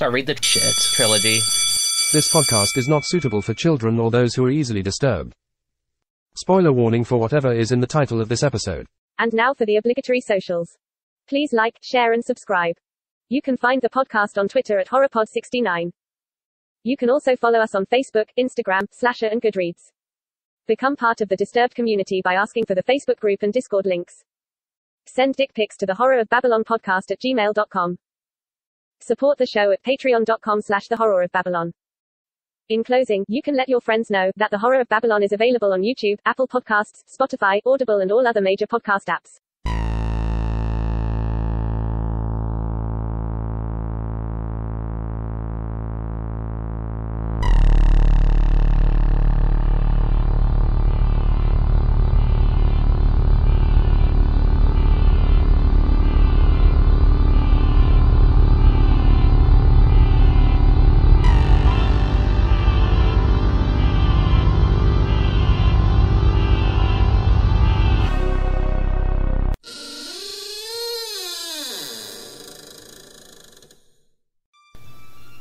Don't read the shit trilogy. This podcast is not suitable for children or those who are easily disturbed. Spoiler warning for whatever is in the title of this episode. And now for the obligatory socials. Please like, share and subscribe. You can find the podcast on Twitter at HorrorPod69. You can also follow us on Facebook, Instagram, Slasher and Goodreads. Become part of the Disturbed community by asking for the Facebook group and Discord links. Send dick pics to the horrorofbabylonpodcast@gmail.com. Support the show at patreon.com/thehorrorofbabylon. In closing, you can let your friends know that The Horror of Babylon is available on YouTube, Apple Podcasts, Spotify, Audible and all other major podcast apps.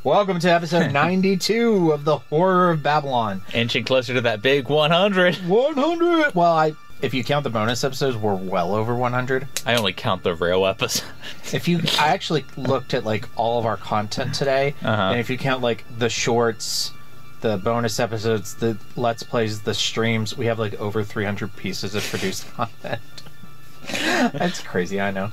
Welcome to episode 92 of The Horror of Babylon. Inching closer to that big 100. 100! Well, if you count the bonus episodes, we're well over 100. I only count the real episodes. I actually looked at, like, all of our content today, and if you count, like, the shorts, the bonus episodes, the Let's Plays, the streams, we have, like, over 300 pieces of produced content. That's crazy, I know.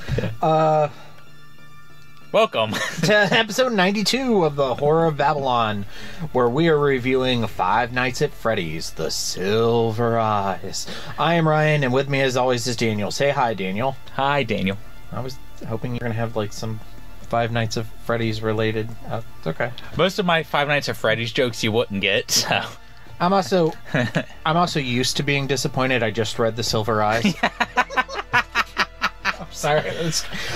Welcome to episode 92 of The Horror of Babylon, where we are reviewing Five Nights at Freddy's, The Silver Eyes. I am Ryan, and with me as always is Daniel. Say hi, Daniel. Hi, Daniel. I was hoping you were going to have like some Five Nights at Freddy's related. It's okay. Most of my Five Nights at Freddy's jokes you wouldn't get, so... I'm also used to being disappointed. I just read The Silver Eyes. Sorry,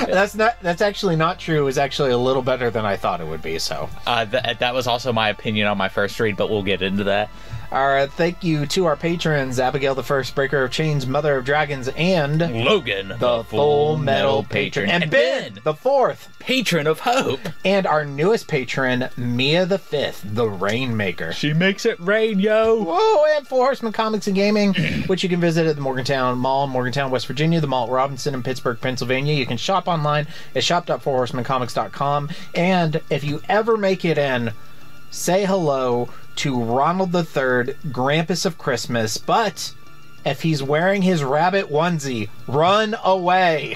that's actually not true. It was actually a little better than I thought it would be. So that was also my opinion on my first read, but we'll get into that. All right, thank you to our patrons: Abigail, the First Breaker of Chains, Mother of Dragons, and Logan, the Full Metal Patron, and Ben, the Fourth Patron of Hope, and our newest patron, Mia the Fifth, the Rainmaker. She makes it rain, yo! Whoa! And for Horsemen Comics and Gaming, which you can visit at the Morgantown Mall in Morgantown, West Virginia, the Mall at Robinson in Pittsburgh, Pennsylvania. You can shop online at shop.forhorsemancomics.com. And if you ever make it in, say hello to Ronald III, Grampus of Christmas, but if he's wearing his rabbit onesie, run away.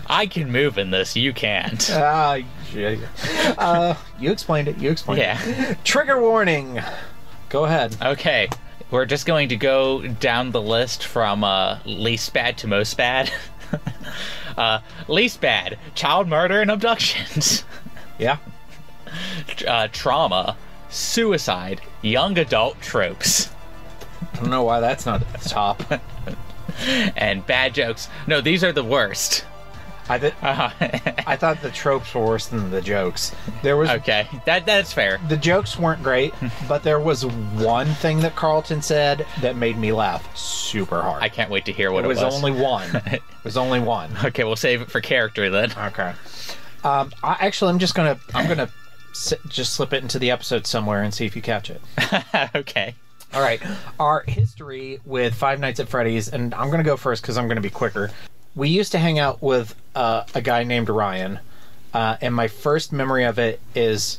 I can move in this, you can't. You explained it, Yeah. Trigger warning. Go ahead. Okay, we're just going to go down the list from least bad to most bad. Least bad, child murder and abductions. Yeah. Trauma, suicide, young adult tropes. I don't know why that's not at the top. And bad jokes. No, these are the worst. I thought the tropes were worse than the jokes. There was okay. That's fair. The jokes weren't great, but there was one thing that Carlton said that made me laugh super hard. I can't wait to hear what it was. It was only one. It was only one. Okay, we'll save it for character then. Okay. I'm gonna just slip it into the episode somewhere and see if you catch it. Okay. All right. Our history with Five Nights at Freddy's, and I'm going to go first because I'm going to be quicker. We used to hang out with a guy named Ryan, and my first memory of it is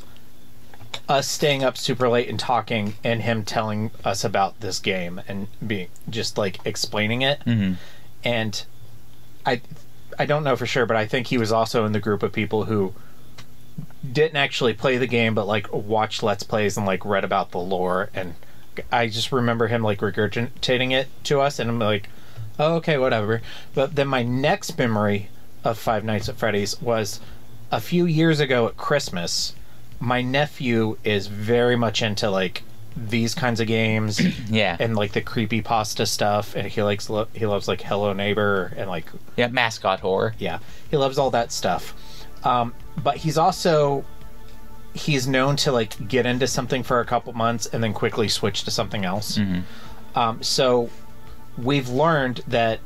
us staying up super late and talking, and him telling us about this game and being just like explaining it. Mm-hmm. And I don't know for sure, but I think he was also in the group of people who didn't actually play the game, but like watched Let's Plays and like read about the lore. And I just remember him like regurgitating it to us, and I'm like, oh, okay, whatever. But then my next memory of Five Nights at Freddy's was a few years ago at Christmas. My nephew is very much into like these kinds of games, yeah, and like the creepypasta stuff, and he loves like Hello Neighbor and like mascot horror. Yeah, he loves all that stuff. But he's known to like get into something for a couple months and then quickly switch to something else. Mm-hmm. So we've learned that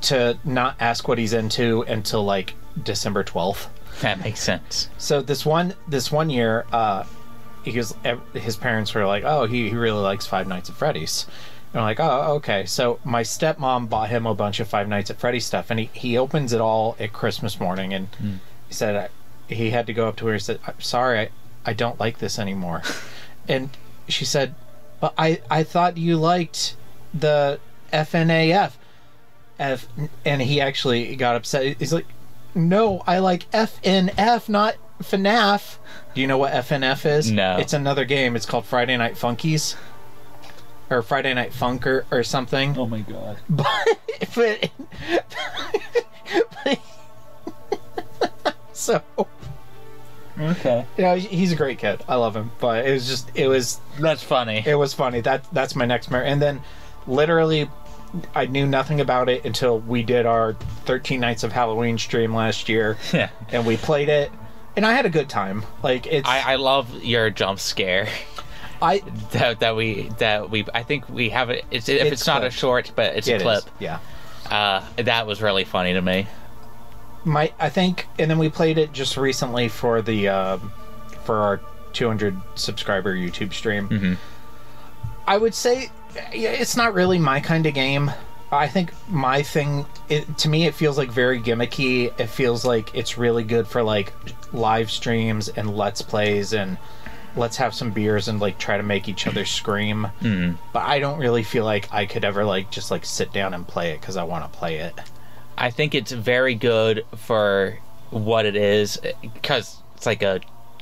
to not ask what he's into until like December 12th. That makes sense. So this one year, his parents were like, "Oh, he really likes Five Nights at Freddy's." And I'm like, "Oh, okay." So my stepmom bought him a bunch of Five Nights at Freddy's stuff, and he opens it all at Christmas morning, and he said he had to go up to her and said, "I'm sorry, I don't like this anymore." And she said, "But I thought you liked the FNAF." And he actually got upset. He's like, "No, I like FNF, not FNAF." Do you know what FNF is? No. It's another game. It's called Friday Night Funkies. Or Friday Night Funker or something. Oh my god. But so... Okay. He's a great kid. I love him. But That's funny. It was funny. That's my next memory. And then, literally, I knew nothing about it until we did our 13 Nights of Halloween stream last year. Yeah. And we played it, and I had a good time. Like, it's... I love your jump scare. That we I think we have it. If it's not a short, but it's a clip. Yeah. That was really funny to me. I think, and then we played it just recently for our 200 subscriber YouTube stream. Mm-hmm. I would say it's not really my kind of game. I think my thing, to me, it feels like very gimmicky. It feels like it's really good for like live streams and let's plays and let's have some beers and like try to make each other scream. But I don't really feel like I could ever like just like sit down and play it because I want to play it. I think it's very good for what it is, because it's like a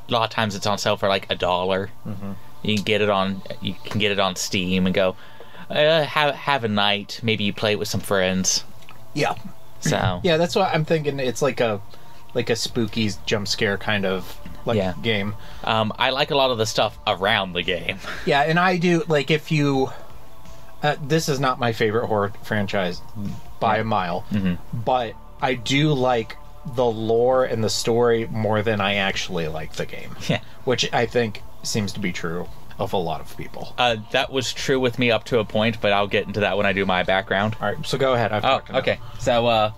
lot of times it's on sale for like $1. Mm-hmm. You can get it on Steam and go have a night. Maybe you play it with some friends. Yeah. So yeah, that's what I'm thinking. It's like a spooky jump scare kind of game. I like a lot of the stuff around the game. Yeah, and I do like if you. This is not my favorite horror franchise by a mile, but I do like the lore and the story more than I actually like the game. Yeah, which I think seems to be true of a lot of people. That was true with me up to a point, but I'll get into that when I do my background. All right, so go ahead. Okay. So,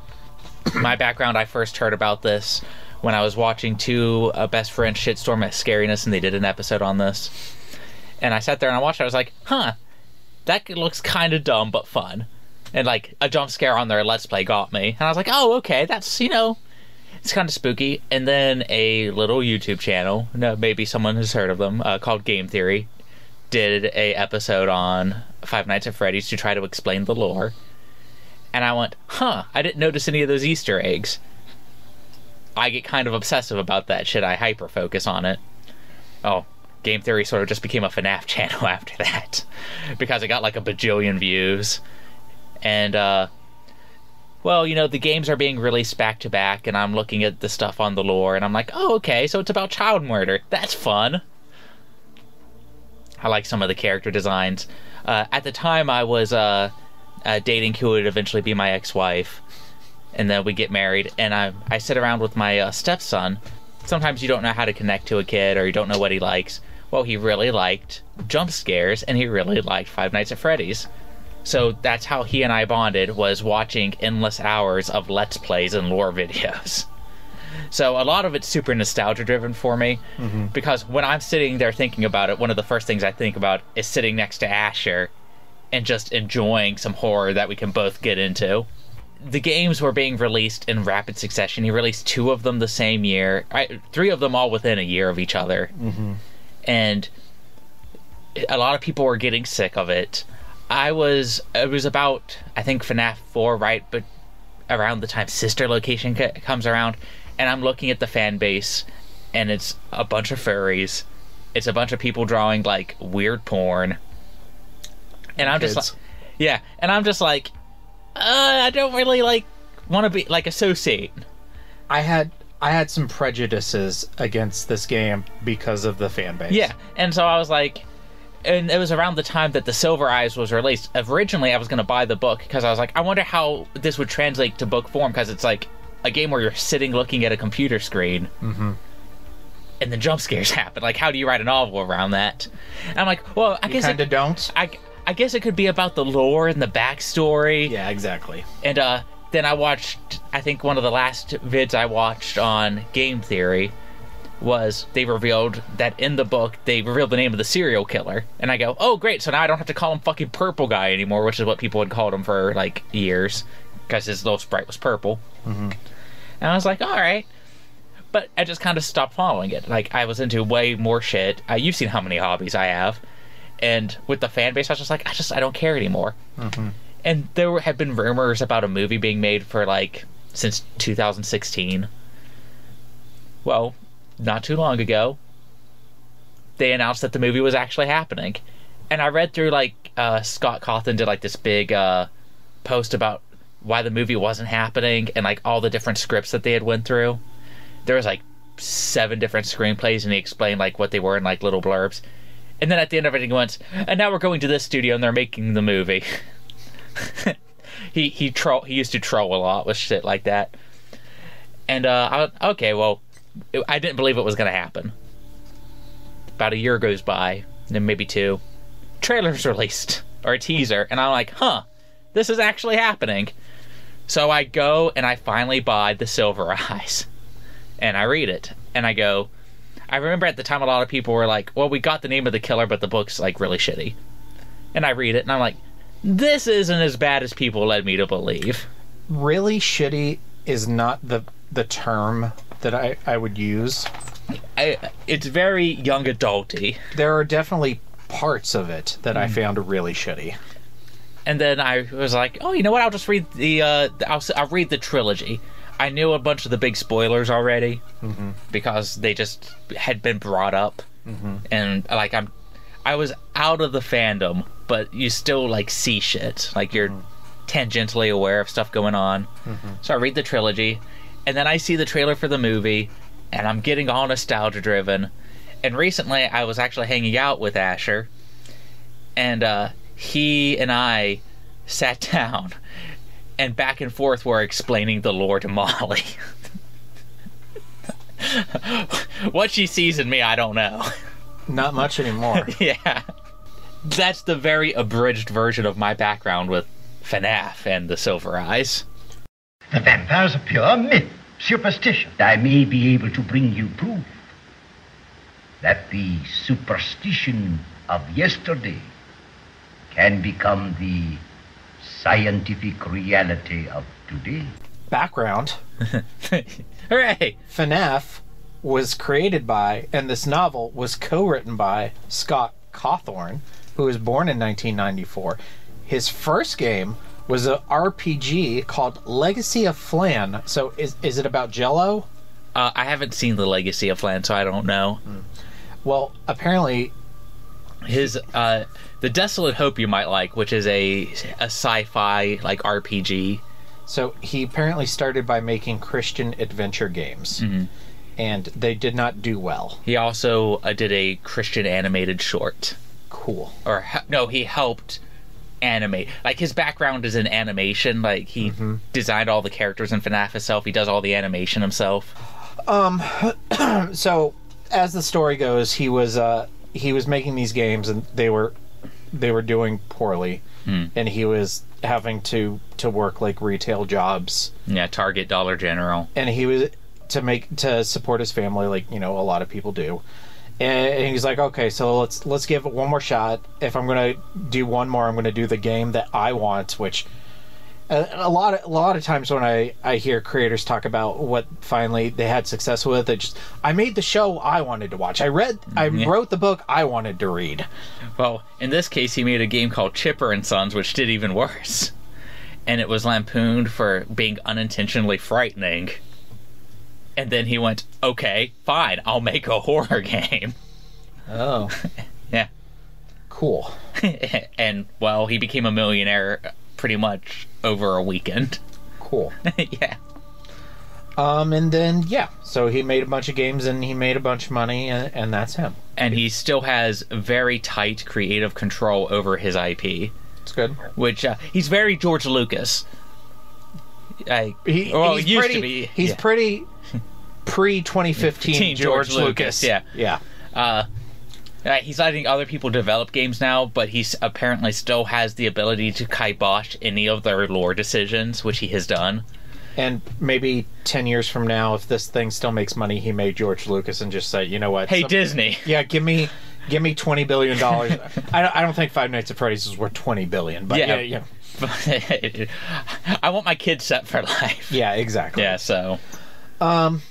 my background, I first heard about this when I was watching two best friends shitstorm at Scariness, and they did an episode on this. And I sat there and I watched it. I was like, huh, that looks kind of dumb but fun. And like a jump scare on their Let's Play got me. And I was like, oh, okay, that's, it's kind of spooky. And then a little YouTube channel, maybe someone has heard of them, called Game Theory, did a episode on Five Nights at Freddy's to try to explain the lore. And I went, huh, I didn't notice any of those Easter eggs. I get kind of obsessive about that shit. I hyper-focus on it. Oh, Game Theory sort of just became a FNAF channel after that. Because it got like a bajillion views. And, the games are being released back-to-back, and I'm looking at the stuff on the lore, and I'm like, oh, okay, so it's about child murder. That's fun. I like some of the character designs. At the time, I was dating who would eventually be my ex-wife. And then we get married, and I sit around with my stepson. Sometimes you don't know how to connect to a kid, or you don't know what he likes. Well, he really liked jump scares, and he really liked Five Nights at Freddy's. So that's how he and I bonded, was watching endless hours of Let's Plays and lore videos. So a lot of it's super nostalgia-driven for me, because when I'm sitting there thinking about it, one of the first things I think about is sitting next to Asher and just enjoying some horror that we can both get into. The games were being released in rapid succession. He released 2 of them the same year. 3 of them all within a year of each other. And a lot of people were getting sick of it. It was about, I think, FNAF 4, right? But around the time Sister Location comes around, and I'm looking at the fan base, and it's a bunch of furries. It's a bunch of people drawing, like, weird porn. And I'm just like... Yeah, and I'm just like... I don't really want to be associate. I had some prejudices against this game because of the fan base. Yeah, and so I was like, and it was around the time that the Silver Eyes was released. Originally, I was going to buy the book because I was like, I wonder how this would translate to book form, because it's like a game where you're sitting looking at a computer screen, and then jump scares happen. Like, how do you write a novel around that? And I'm like, well, I guess kind of don't. I guess it could be about the lore and the backstory. Yeah, exactly. And then I watched, I think one of the last vids I watched on Game Theory was they revealed that in the book, they revealed the name of the serial killer. And I go, oh, great, so now I don't have to call him fucking Purple Guy anymore, which is what people had called him for, like, years, because his little sprite was purple. Mm-hmm. And I was like, all right. But I just kind of stopped following it. Like, I was into way more shit. You've seen how many hobbies I have. And with the fan base, I was just like, I don't care anymore. Mm-hmm. And there have been rumors about a movie being made for, like, since 2016. Well, not too long ago, they announced that the movie was actually happening. And I read through, like, Scott Cawthon did, like, this big post about why the movie wasn't happening and, like, all the different scripts that they had went through. There was, like, 7 different screenplays, and he explained, like, what they were in, like, little blurbs. And then at the end of it, he went, and now we're going to this studio, and they're making the movie. He used to troll a lot with shit like that. And, okay, well, I didn't believe it was going to happen. About a year goes by, then maybe 2. Trailer's released, or a teaser, and I'm like, huh, this is actually happening. So I go, and I finally buy The Silver Eyes. And I read it, and I go, I remember at the time a lot of people were like, well, we got the name of the killer, but the book's, like, really shitty. And I read it, and I'm like, this isn't as bad as people led me to believe. Really shitty is not the term that I would use. It's very young adulty. There are definitely parts of it that I found really shitty. And then I was like, oh, you know what? I'll just read I'll read the trilogy. I knew a bunch of the big spoilers already because they just had been brought up, and like I was out of the fandom, but you still like see shit, like you're tangentially aware of stuff going on. So I read the trilogy, and then I see the trailer for the movie, and I'm getting all nostalgia driven. And recently, I was actually hanging out with Asher, and he and I sat down. And back and forth were explaining the lore to Molly. What she sees in me, I don't know. Not much anymore. Yeah. That's the very abridged version of my background with FNAF and the Silver Eyes. The vampire's a pure myth, superstition. I may be able to bring you proof that the superstition of yesterday can become the scientific reality of today. Background. Hooray! FNAF was created by, and this novel was co-written by, Scott Cawthon, who was born in 1994. His first game was an RPG called Legacy of Flan. So is it about Jell-O? I haven't seen the Legacy of Flan, so I don't know. Well, apparently his the Desolate Hope you might like, which is a sci-fi like RPG. So he apparently started by making Christian adventure games, and they did not do well. He also did a Christian animated short. Cool. Or no, he helped animate. Like his background is in animation. Like he designed all the characters in FNAF himself. He does all the animation himself. So as the story goes, he was making these games, and they were doing poorly, and he was having to work like retail jobs. Yeah, Target, Dollar General, and he was to support his family, like a lot of people do. And he's like, okay, so let's give it one more shot. If I'm gonna do one more, I'm gonna do the game that I want, which. A lot of times when I hear creators talk about what finally they had success with, I made the show I wanted to watch. I wrote the book I wanted to read. Well, in this case, he made a game called Chipper and Sons, which did even worse, and it was lampooned for being unintentionally frightening. And then he went, "Okay, fine, I'll make a horror game." Oh, yeah, cool. And well, he became a millionaire pretty much over a weekend. Cool. Yeah. And then, so he made a bunch of games and he made a bunch of money, and that's him. And he still has very tight creative control over his IP. It's good. Which, he's very George Lucas. He's pretty pre-2015 George Lucas. Yeah. Yeah. He's letting other people develop games now, but he apparently still has the ability to kibosh any of their lore decisions, which he has done. And maybe 10 years from now, if this thing still makes money, he may George Lucas and just say, you know what? Hey, Disney. Yeah, give me $20 billion. I don't think Five Nights at Freddy's is worth $20 billion, but yeah. I want my kids set for life. Yeah, exactly. Yeah, so. And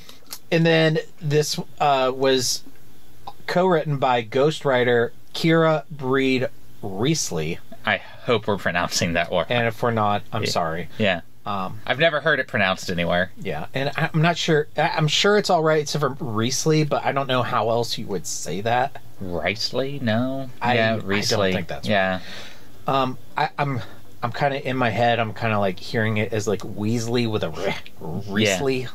then this was co-written by ghostwriter Kira Breed-Wrisley. I hope we're pronouncing that word. And if we're not, I'm sorry. Yeah. I've never heard it pronounced anywhere. Yeah, and I'm not sure. I'm sure it's all right except for Wrisley, but I don't know how else you would say that. Wrisley? No. Wrisley. I don't think that's right. I'm kind of in my head. I'm kind of like hearing it as like Weasley with a Wrisley. Yeah.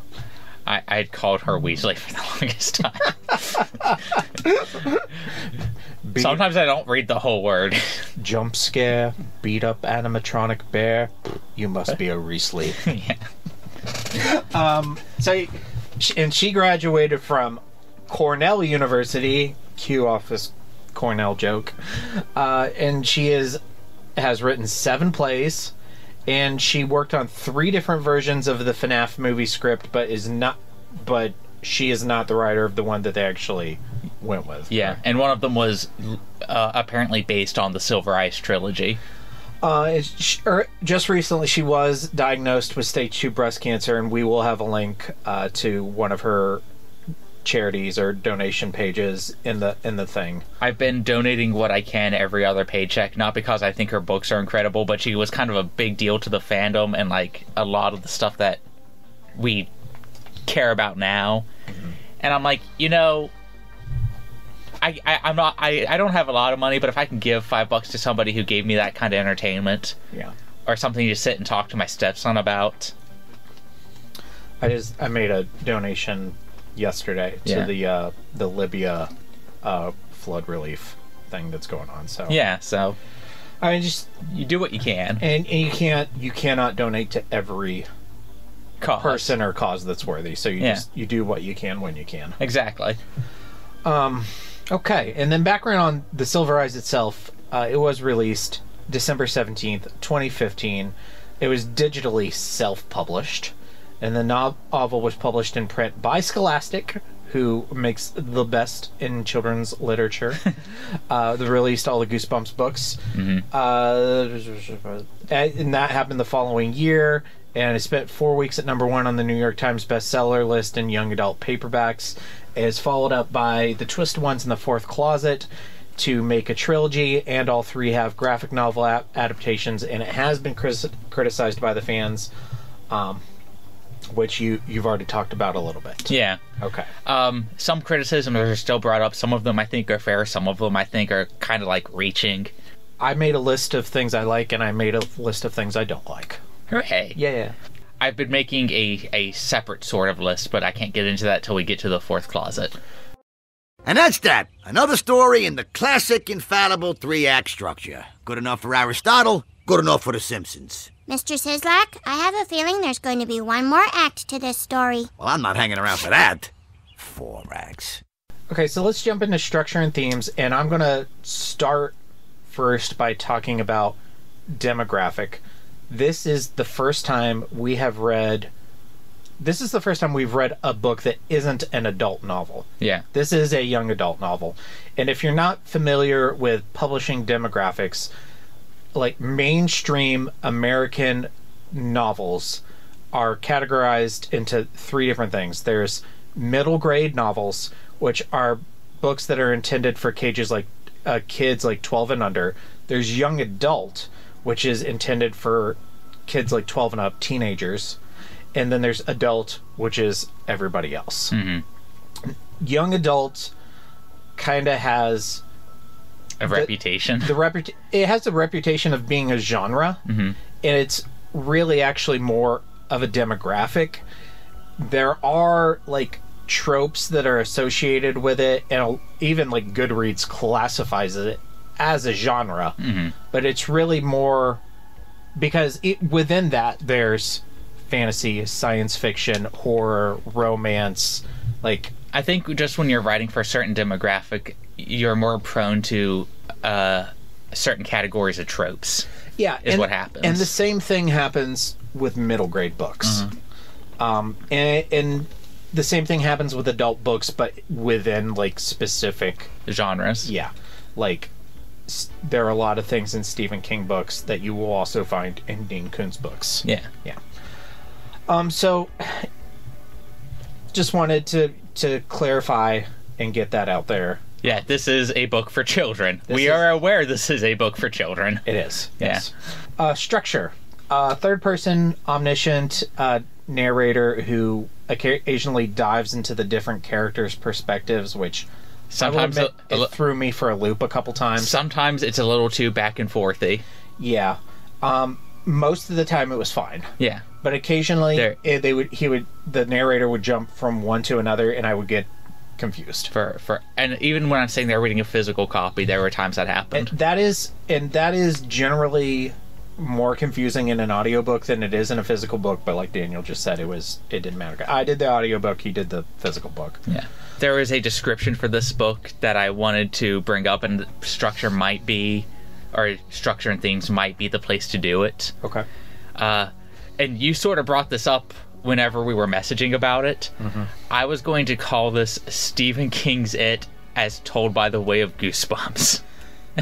I'd called her Weasley for the longest time. Sometimes I don't read the whole word. Jump scare, beat up animatronic bear. You must be a Wrisley. Yeah. She graduated from Cornell University. Cue off this Cornell joke. And she has written 7 plays. And she worked on 3 different versions of the FNAF movie script, but she is not the writer of the one that they actually went with. Yeah, and one of them was apparently based on the Silver Ice trilogy. Just recently, she was diagnosed with stage 2 breast cancer, and we will have a link to one of her charities or donation pages in the thing. I've been donating what I can every other paycheck, not because I think her books are incredible, but she was kind of a big deal to the fandom and like a lot of the stuff that we care about now. Mm-hmm. And I'm like, I don't have a lot of money, but if I can give $5 to somebody who gave me that kind of entertainment, or something to sit and talk to my stepson about. I made a donation yesterday to the Libya flood relief thing that's going on. So so I mean, just you do what you can, and you cannot donate to every person or cause that's worthy. So you do what you can when you can. Exactly. Okay, and then background on the Silver Eyes itself. It was released December 17th, 2015. It was digitally self-published. And the novel was published in print by Scholastic, who makes the best in children's literature. They released all the Goosebumps books. Mm-hmm. And that happened the following year. And it spent 4 weeks at #1 on the New York Times bestseller list in young adult paperbacks. It is followed up by The Twisted Ones in the Fourth Closet to make a trilogy, and all 3 have graphic novel adaptations. And it has been criticized by the fans. Which you've already talked about a little bit. Yeah. Okay. Some criticisms are still brought up. Some of them I think are fair. Some of them I think are kind of like reaching. I made a list of things I like, and I made a list of things I don't like. Hooray. Yeah. I've been making a separate sort of list, but I can't get into that till we get to the Fourth Closet. And that's that. Another story in the classic, infallible 3-act structure. Good enough for Aristotle, good enough for The Simpsons. Mr. Sislak, I have a feeling there's going to be one more act to this story. Well, I'm not hanging around for that. 4 acts. Okay, so let's jump into structure and themes, and I'm going to start first by talking about demographic. This is the first time we've read a book that isn't an adult novel. Yeah. This is a young adult novel. And if you're not familiar with publishing demographics, like mainstream American novels are categorized into 3 different things. There's middle grade novels, which are books that are intended for kids like 12 and under. There's young adult, which is intended for kids like 12 and up, teenagers. And then there's adult, which is everybody else. Mm-hmm. Young adult kind of has a reputation. It has the reputation of being a genre, mm-hmm. and it's really actually more of a demographic. There are like tropes that are associated with it, and even like Goodreads classifies it as a genre, mm-hmm. but it's really more because within that there's fantasy, science fiction, horror, romance, like I think just when you're writing for a certain demographic, you're more prone to certain categories of tropes. Yeah, is what happens. And the same thing happens with middle grade books. And the same thing happens with adult books, but within like specific genres. Yeah, like there are a lot of things in Stephen King books that you will also find in Dean Koontz books. Yeah. So just wanted to clarify and get that out there. Yeah, this is a book for children. We are aware this is a book for children. It is. Yes. Structure. Third person omniscient narrator who occasionally dives into the different characters' perspectives, which sometimes it threw me for a loop a couple times. Sometimes it's a little too back and forthy. Yeah. Most of the time it was fine. Yeah. But occasionally the narrator would jump from one to another and I would get confused. And even when I'm saying they're reading a physical copy, there were times that happened. And that is generally more confusing in an audiobook than it is in a physical book, but like Daniel just said, it didn't matter. I did the audiobook, he did the physical book. Yeah. There is a description for this book that I wanted to bring up, and structure and themes might be the place to do it. Okay. And you sort of brought this up whenever we were messaging about it. I was going to call this Stephen King's It as told by the way of Goosebumps.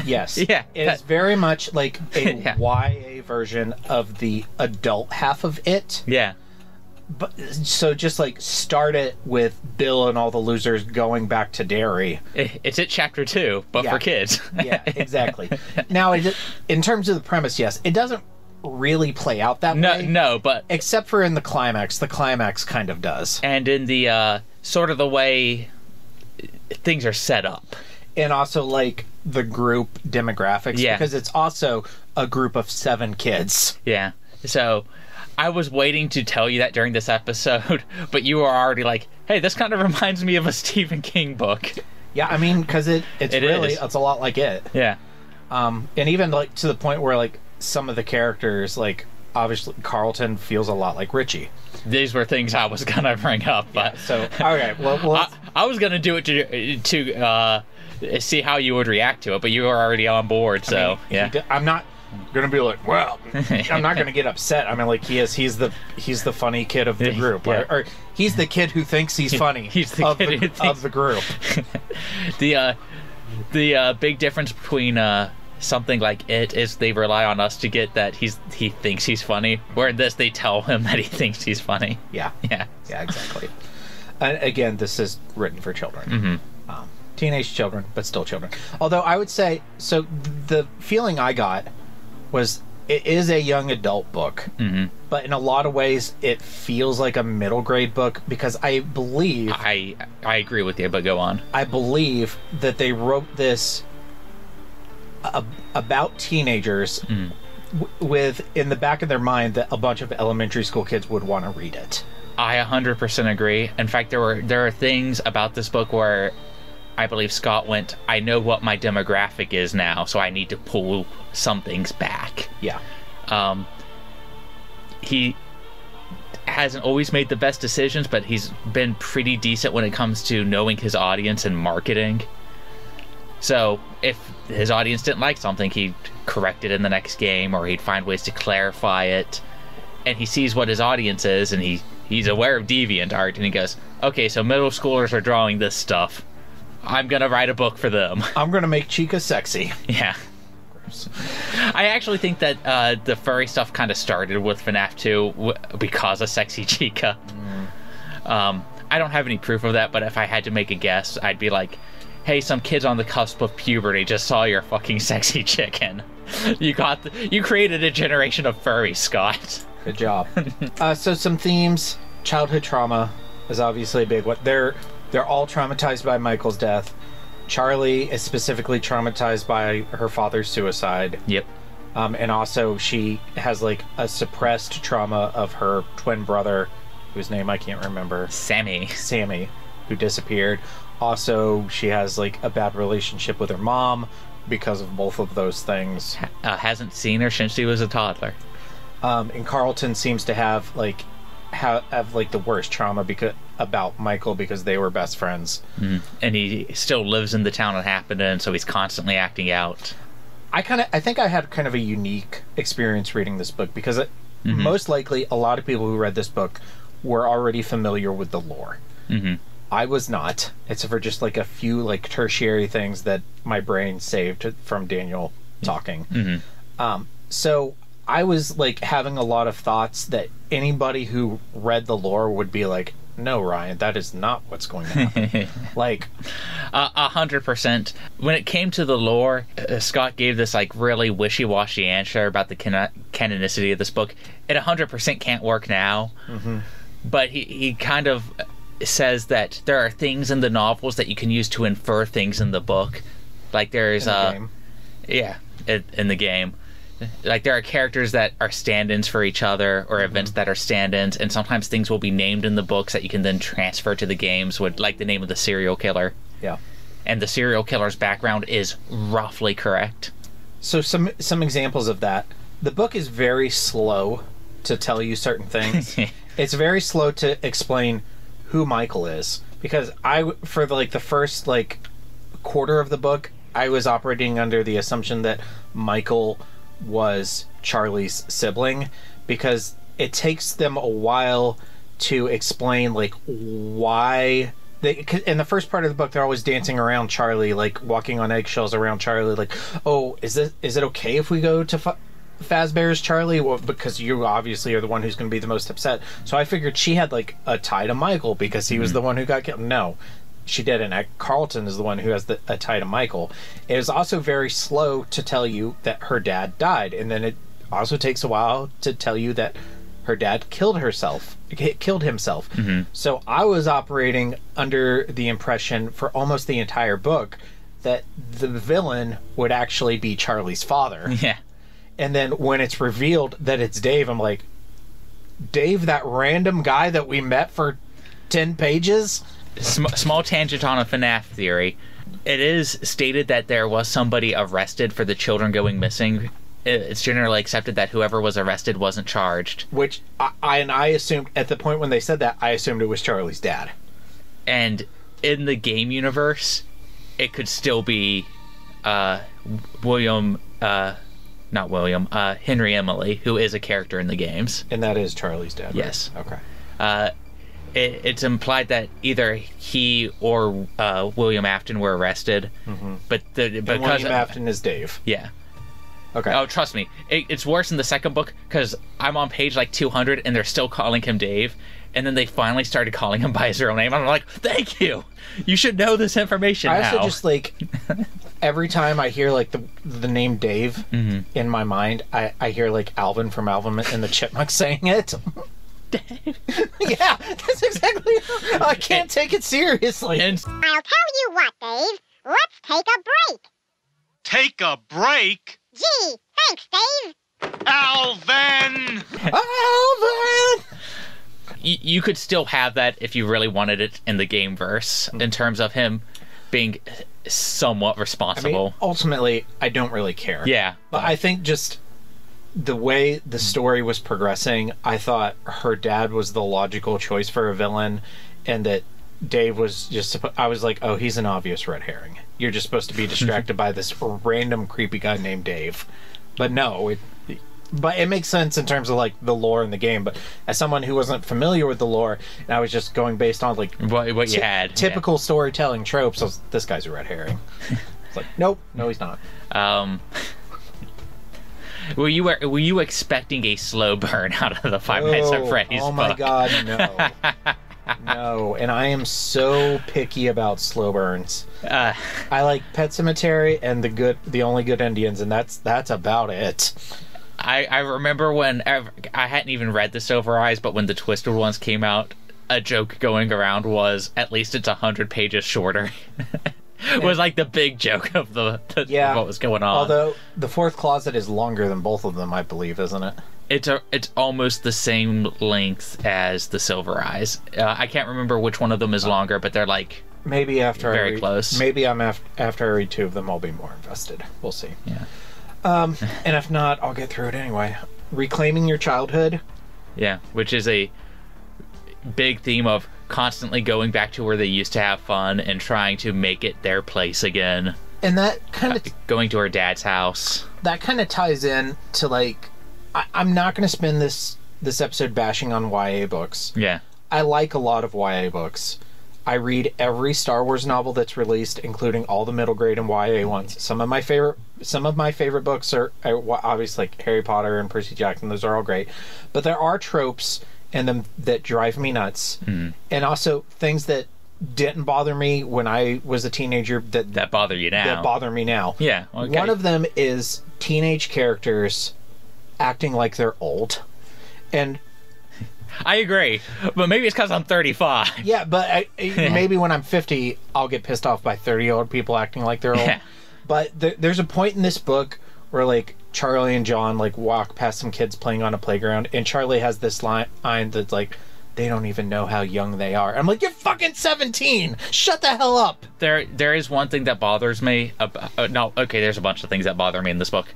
Yes. Yeah. It's very much like a YA version of the adult half of It. Yeah. But so just like start it with Bill and all the losers going back to Derry. It's It Chapter 2, but for kids. Yeah, exactly. Now, in terms of the premise, yes, it doesn't really play out that way. No, but except for in the climax kind of does. And in the sort of the way things are set up. And also like the group demographics, because it's also a group of 7 kids. Yeah. So I was waiting to tell you that during this episode, but you were already like, hey, this kind of reminds me of a Stephen King book. Yeah, I mean, because it's a lot like it. Yeah. And even like to the point where like some of the characters, like obviously Carlton feels a lot like Richie. These were things I was gonna bring up, but so okay, well I was gonna do it to see how you would react to it, but you were already on board. So I'm not gonna be like, well, I'm not gonna get upset. I mean, like he's the funny kid of the group, or he's the kid who thinks he's funny. He's the kid of the group. The big difference between something like It is they rely on us to get that he thinks he's funny, where in this they tell him that he thinks he's funny. Yeah, exactly. And again, this is written for children. Teenage children, but still children. Although I would say, so the feeling I got was it is a young adult book, but in a lot of ways it feels like a middle grade book, because I believe I agree with you, but go on. I believe that they wrote this about teenagers with in the back of their mind that a bunch of elementary school kids would want to read it. I 100% agree. In fact, there are things about this book where I believe Scott went, I know what my demographic is now, so I need to pull some things back. Yeah. He hasn't always made the best decisions, but he's been pretty decent when it comes to knowing his audience and marketing. So if his audience didn't like something, he'd correct it in the next game, or he'd find ways to clarify it. And he sees what his audience is, and he's aware of DeviantArt, and he goes, okay, so middle schoolers are drawing this stuff. I'm going to write a book for them. I'm going to make Chica sexy. Yeah. I actually think that the furry stuff kind of started with FNAF 2 because of Sexy Chica. I don't have any proof of that, but if I had to make a guess, I'd be like, hey, some kids on the cusp of puberty just saw your fucking sexy chicken. You created a generation of furries, Scott. Good job. So some themes. Childhood trauma is obviously a big one. They're all traumatized by Michael's death. Charlie is specifically traumatized by her father's suicide. Yep. And also she has like a suppressed trauma of her twin brother, whose name I can't remember. Sammy, who disappeared. Also, she has like a bad relationship with her mom because of both of those things. Hasn't seen her since she was a toddler. And Carlton seems to have like have like the worst trauma about Michael because they were best friends. And he still lives in the town it happened in, so he's constantly acting out. I think I had kind of a unique experience reading this book because most likely a lot of people who read this book were already familiar with the lore. I was not, except for just like a few like tertiary things that my brain saved from Daniel talking. So I was like having a lot of thoughts that anybody who read the lore would be like, no, Ryan, that is not what's going to happen. Like 100%. When it came to the lore, Scott gave this like really wishy-washy answer about the canonicity of this book. It 100% can't work now. But he kind of says that there are things in the novels that you can use to infer things in the book. Like there's in the game. Like there are characters that are stand-ins for each other, or events that are stand-ins, and sometimes things will be named in the books that you can then transfer to the games, with like the name of the serial killer. Yeah. And the serial killer's background is roughly correct. So some examples of that. The book is very slow to tell you certain things. It's very slow to explain who Michael is, because for the first like quarter of the book, I was operating under the assumption that Michael was Charlie's sibling, because it takes them a while to explain like why in the first part of the book they're always dancing around Charlie, like walking on eggshells around Charlie, like, oh, is it okay if we go to Fazbear's Charlie? Well, because you obviously are the one who's going to be the most upset. So I figured she had like a tie to Michael because he was the one who got killed. No, she didn't. Carlton is the one who has a tie to Michael. It is also very slow to tell you that her dad died, and then it also takes a while to tell you that her dad killed himself. So I was operating under the impression for almost the entire book that the villain would actually be Charlie's father. Yeah. And then when it's revealed that it's Dave, I'm like, Dave, that random guy that we met for 10 pages? Small tangent on a FNAF theory. It is stated that there was somebody arrested for the children going missing. It's generally accepted that whoever was arrested wasn't charged. Which I assumed, at the point when they said that, I assumed it was Charlie's dad. And in the game universe, it could still be Henry Emily, who is a character in the games. And that is Charlie's dad, right? Yes. Okay. It's implied that either he or William Afton were arrested, but because William Afton is Dave. Yeah. Okay. Oh, trust me, it's worse in the second book, because I'm on page like 200 and they're still calling him Dave, and then they finally started calling him by his real name. I'm like, thank you. You should know this information now. I also just like every time I hear like the name Dave in my mind, I hear like Alvin from Alvin and the Chipmunks saying it. Dave. Yeah, that's exactly. I can't take it seriously. I'll tell you what, Dave. Let's take a break. Take a break? Gee, thanks, Dave. Alvin! Alvin! You could still have that if you really wanted it in the game verse, in terms of him being somewhat responsible. I mean, ultimately, I don't really care. Yeah. But I think just the way the story was progressing, I thought her dad was the logical choice for a villain, and that Dave was just... I was like, oh, he's an obvious red herring. You're just supposed to be distracted by this random creepy guy named Dave. But no, but it makes sense in terms of like the lore in the game. But as someone who wasn't familiar with the lore, and I was just going based on like what you had, typical storytelling tropes, this guy's a red herring. It's like, nope, no, he's not. Were you expecting a slow burn out of the Five Nights at Freddy's book? Oh my god, no. No, and I am so picky about slow burns. I like Pet Sematary and the Only Good Indians, and that's about it. I remember when I hadn't even read The Silver Eyes, but when the Twisted Ones came out, a joke going around was, at least it's 100 pages shorter. It was like the big joke of what was going on. Although the Fourth Closet is longer than both of them, I believe, isn't it? It's almost the same length as the Silver Eyes. I can't remember which one of them is longer, but they're like maybe after very close. Maybe after I read two of them, I'll be more invested. We'll see. Yeah. And if not, I'll get through it anyway. Reclaiming Your Childhood. Yeah, which is a big theme of constantly going back to where they used to have fun and trying to make it their place again. And that kind of going to her dad's house. That kind of ties in to, like, I'm not going to spend this episode bashing on YA books. Yeah. I like a lot of YA books. I read every Star Wars novel that's released, including all the middle grade and YA ones. Some of my favorite books are obviously like Harry Potter and Percy Jackson. Those are all great. But there are tropes in them that drive me nuts. Mm. And also things that didn't bother me when I was a teenager that bother you now. That bother me now. Yeah. Okay. One of them is teenage characters acting like they're old. And I agree, but maybe it's because I'm 35. Yeah, but maybe when I'm 50, I'll get pissed off by 30-year-old people acting like they're old. Yeah. But there's a point in this book where, like, Charlie and John, like, walk past some kids playing on a playground, and Charlie has this line that's like, they don't even know how young they are. I'm like, you're fucking 17! Shut the hell up! There is one thing that bothers me. There's a bunch of things that bother me in this book,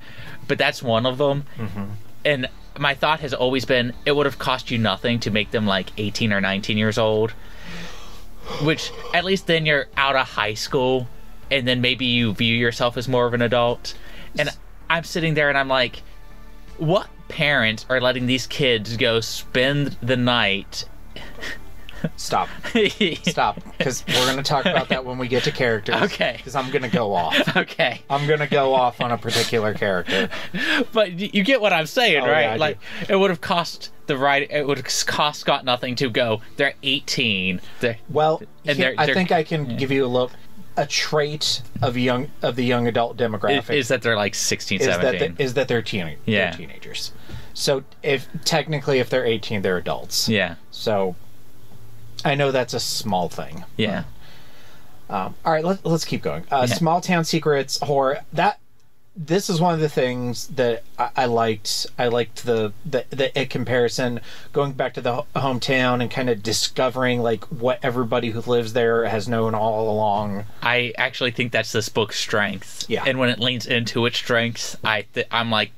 but that's one of them. Mm-hmm. And my thought has always been, it would have cost you nothing to make them like 18 or 19 years old. Which, at least then you're out of high school, and then maybe you view yourself as more of an adult. And I'm sitting there and I'm like, what parents are letting these kids go spend the night? Stop, because we're going to talk about that when we get to characters. Okay. Because I'm going to go off. Okay. I'm going to go off on a particular character. But you get what I'm saying, right? Yeah, like, it would have cost it would have cost Scott nothing to go, they're 18. I think I can give you a trait of the young adult demographic. Is that they're like 16, 17. Is that they're teenagers. So if they're 18, they're adults. Yeah. So I know that's a small thing. Yeah. All right, let's keep going. Small town secrets, horror. This is one of the things that I liked. I liked the it comparison, going back to the hometown and kind of discovering like what everybody who lives there has known all along. I actually think that's this book's strength. Yeah. And when it leans into its strengths, I'm like,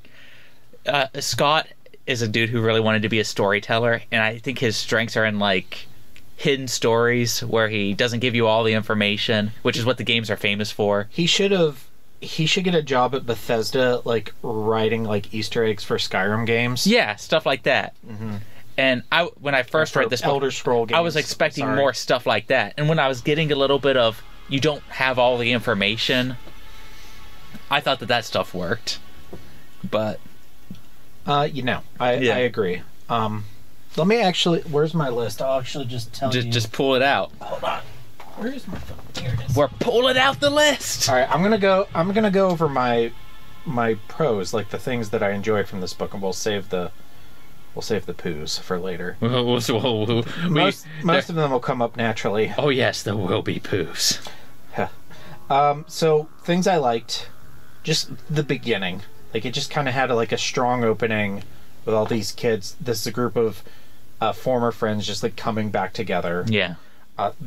Scott is a dude who really wanted to be a storyteller, and I think his strengths are in like hidden stories where he doesn't give you all the information, which is what the games are famous for. He should get a job at Bethesda, like writing like Easter eggs for Skyrim games. Yeah, stuff like that. Mm-hmm. And when I first read this book, Elder Scroll games, I was expecting more stuff like that. And when I was getting a little bit of, you don't have all the information, I thought that stuff worked. But I agree. Let me actually. Where's my list? I'll actually just tell you. Just pull it out. Hold on. Where is my phone? Here it is. We're pulling out the list. All right, I'm gonna go over my pros, like the things that I enjoyed from this book, and we'll save the poos for later. Most of them will come up naturally. Oh yes, there will be poos. So things I liked, just the beginning. Like it just kind of had a strong opening with all these kids. This is a group of former friends just like coming back together. Yeah.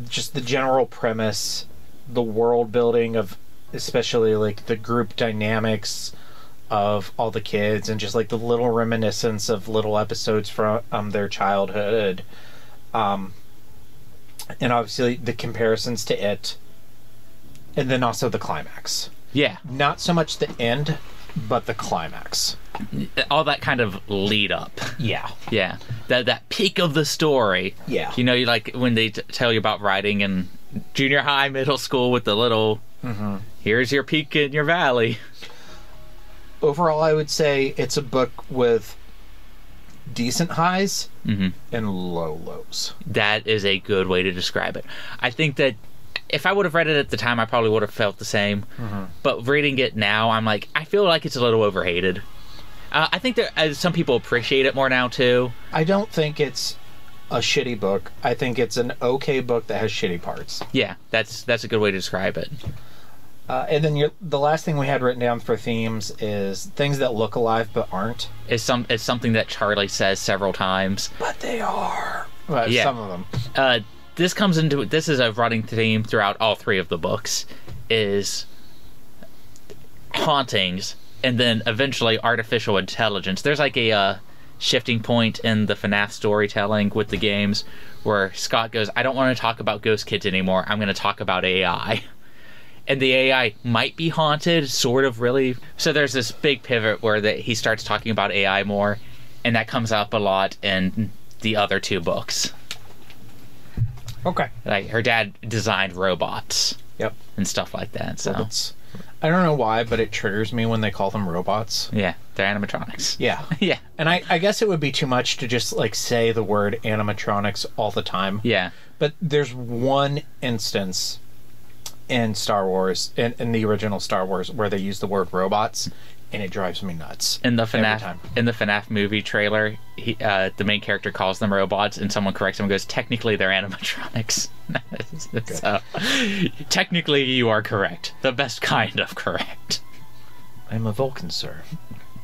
Just the general premise, the world building of, especially like the group dynamics of all the kids, and just like the little reminiscence of little episodes from their childhood, and obviously the comparisons to it, and then also the climax. Yeah. Not so much the end, but the climax. All that kind of lead up. Yeah. Yeah. That peak of the story. Yeah. You know, you like when they tell you about writing in junior high, middle school with the little, here's your peak in your valley. Overall, I would say it's a book with decent highs and low lows. That is a good way to describe it. I think that if I would have read it at the time, I probably would have felt the same. But reading it now, I'm like, I feel like it's a little overhated. I think that some people appreciate it more now, too. I don't think it's a shitty book. I think it's an okay book that has shitty parts. Yeah, that's a good way to describe it. And then the last thing we had written down for themes is things that look alive but aren't. It's something that Charlie says several times. But they are. Yeah. Some of them. This is a running theme throughout all three of the books, is hauntings and then eventually artificial intelligence. There's like a shifting point in the FNAF storytelling with the games where Scott goes, I don't want to talk about ghost kids anymore. I'm going to talk about AI. And the AI might be haunted, sort of, really. So there's this big pivot where he starts talking about AI more, and that comes up a lot in the other 2 books. Okay. Like, her dad designed robots. Yep. And stuff like that, so... Robots. I don't know why, but it triggers me when they call them robots. Yeah, they're animatronics. Yeah. Yeah. And I guess it would be too much to just, like, say the word animatronics all the time. Yeah. But there's one instance in Star Wars, in the original Star Wars, where they use the word robots, and it drives me nuts. In the FNAF movie trailer, the main character calls them robots, and someone corrects him and goes, technically they're animatronics. So, technically you are correct. The best kind of correct. I'm a Vulcan, sir.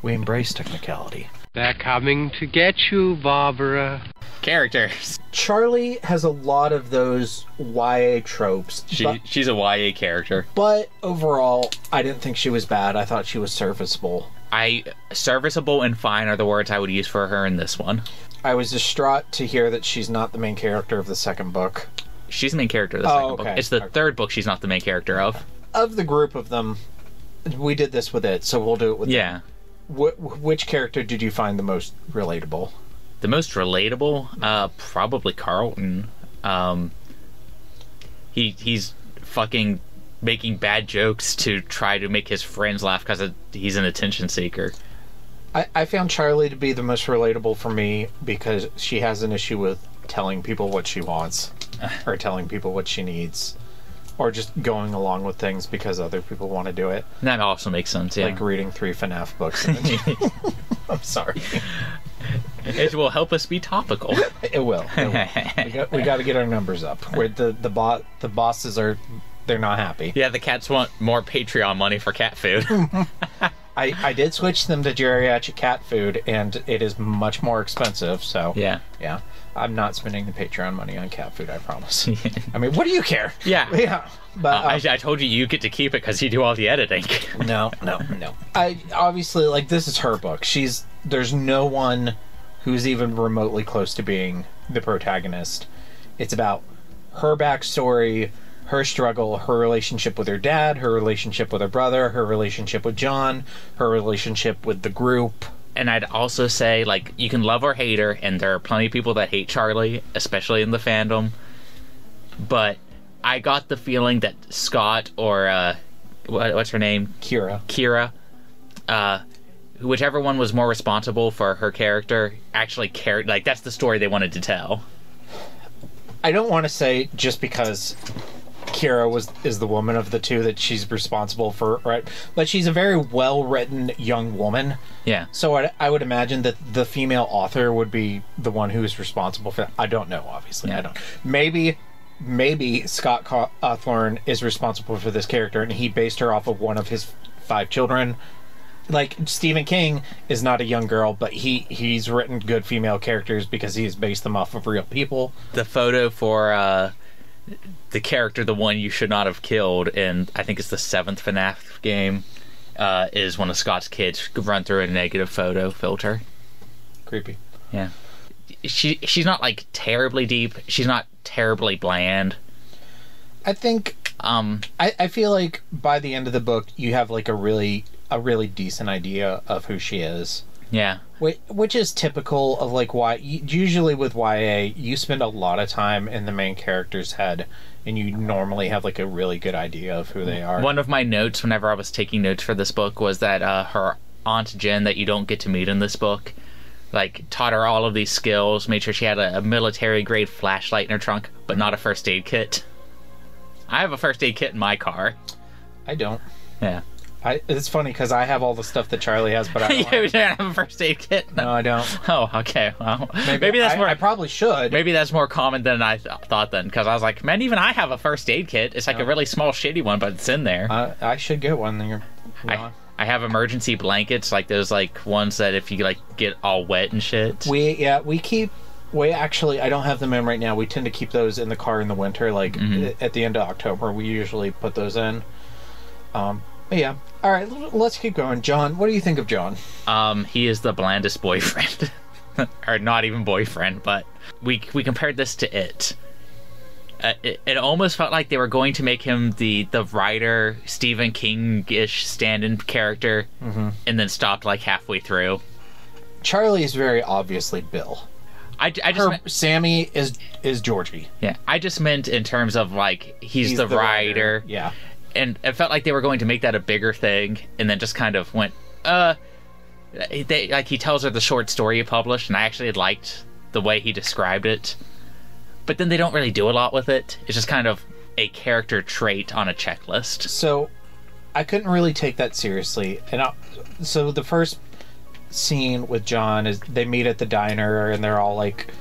We embrace technicality. They're coming to get you, Barbara. Characters. Charlie has a lot of those YA tropes. She's a YA character. But overall, I didn't think she was bad. I thought she was serviceable. Serviceable and fine are the words I would use for her in this one. I was distraught to hear that she's not the main character of the second book. She's the main character of the second book. It's the third book she's not the main character of. Of the group of them, we did this with it, so we'll do it with them. Which character did you find the most relatable? The most relatable? Probably Carlton. He's fucking making bad jokes to try to make his friends laugh because he's an attention seeker. I found Charlie to be the most relatable for me because she has an issue with telling people what she wants or telling people what she needs or just going along with things because other people want to do it. That also makes sense, yeah. Like reading 3 FNAF books. I'm sorry. It will help us be topical. It will. We got to get our numbers up. Where the bosses they're not happy. Yeah, the cats want more Patreon money for cat food. I did switch them to geriatric cat food, and it is much more expensive. So yeah. I'm not spending the Patreon money on cat food, I promise. I mean, what do you care? Yeah. But I told you get to keep it because you do all the editing. No. I obviously, like, this is her book. There's no one who's even remotely close to being the protagonist. It's about her backstory, her struggle, her relationship with her dad, her relationship with her brother, her relationship with John, her relationship with the group. And I'd also say, like, you can love or hate her, and there are plenty of people that hate Charlie, especially in the fandom. But I got the feeling that Scott or, what's her name? Kira. Whichever one was more responsible for her character actually cared. Like, that's the story they wanted to tell. I don't want to say just because Kira is the woman of the two that she's responsible for, right? But she's a very well-written young woman. Yeah. So I would imagine that the female author would be the one who is responsible for that. I don't know, obviously. Yeah. I don't. Maybe Scott Cawthorn is responsible for this character, and he based her off of one of his 5 children. Like, Stephen King is not a young girl, but he's written good female characters because he's based them off of real people. The photo for the character, the one you should not have killed, and I think it's the 7th FNAF game, is one of Scott's kids run through a negative photo filter. Creepy. Yeah. She's not, like, terribly deep. She's not terribly bland. I think I feel like by the end of the book you have, like, a really decent idea of who she is. Yeah. Which is typical of, like, usually with YA, you spend a lot of time in the main character's head, and you normally have, like, a really good idea of who they are. One of my notes whenever I was taking notes for this book was that her Aunt Jen, that you don't get to meet in this book, like, taught her all of these skills, made sure she had a military-grade flashlight in her trunk, but not a first aid kit. I have a first aid kit in my car. I don't. Yeah. It's funny because I have all the stuff that Charlie has, but I don't. You don't have a first aid kit? No, I don't. Oh, okay. Well, maybe that's more. I probably should. Maybe that's more common than I thought then, because I was like, man, even I have a first aid kit. It's like a really small, shitty one, but it's in there. I should get one. I have emergency blankets, like those, like, ones that if you, like, get all wet and shit. Actually, I don't have them in right now. We tend to keep those in the car in the winter, like, at the end of October. We usually put those in. But yeah. All right, let's keep going. John, what do you think of John? He is the blandest boyfriend. or not even boyfriend, but we compared this to It. It almost felt like they were going to make him the writer, Stephen King-ish stand-in character, and then stopped like halfway through. Charlie is very obviously Bill. Sammy is Georgie. Yeah, I just meant in terms of like he's the writer. Yeah, and it felt like they were going to make that a bigger thing, and then just kind of went, he tells her the short story he published, and I actually liked the way he described it. But then they don't really do a lot with it. It's just kind of a character trait on a checklist. So I couldn't really take that seriously. So the first scene with John is they meet at the diner, and they're all like,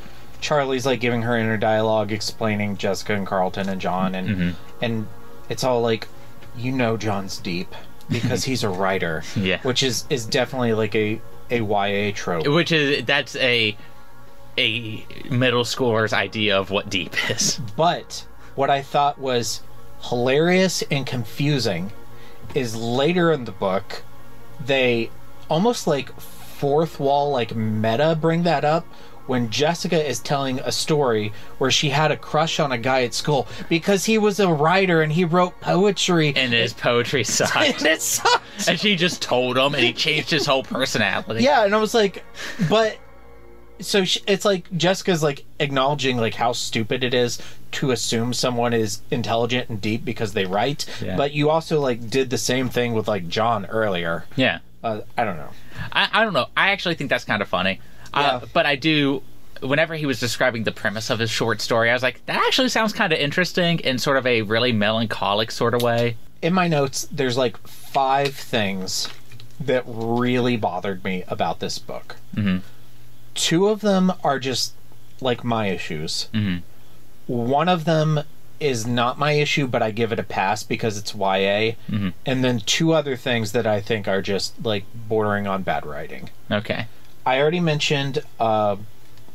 Charlie's like giving her inner dialogue, explaining Jessica and Carlton and John, and it's all like, John's deep because he's a writer. Yeah, which is definitely like a YA trope. That's a middle schooler's idea of what deep is. But what I thought was hilarious and confusing is later in the book, they almost like fourth wall, like meta bring that up when Jessica is telling a story where she had a crush on a guy at school because he was a writer and he wrote poetry. And his poetry sucked. And it sucked. And she just told him, and he changed his whole personality. Yeah, and I was like, but... So it's like Jessica's like acknowledging like how stupid it is to assume someone is intelligent and deep because they write. Yeah. But you also like did the same thing with like John earlier. Yeah. I don't know. I don't know. I actually think that's kind of funny. Yeah. But I do... Whenever he was describing the premise of his short story, I was like, that actually sounds kind of interesting in sort of a really melancholic sort of way. In my notes, there's like 5 things that really bothered me about this book. 2 of them are just like my issues. One of them is not my issue, but I give it a pass because it's YA. And then 2 other things that I think are just like bordering on bad writing. Okay. I already mentioned Dave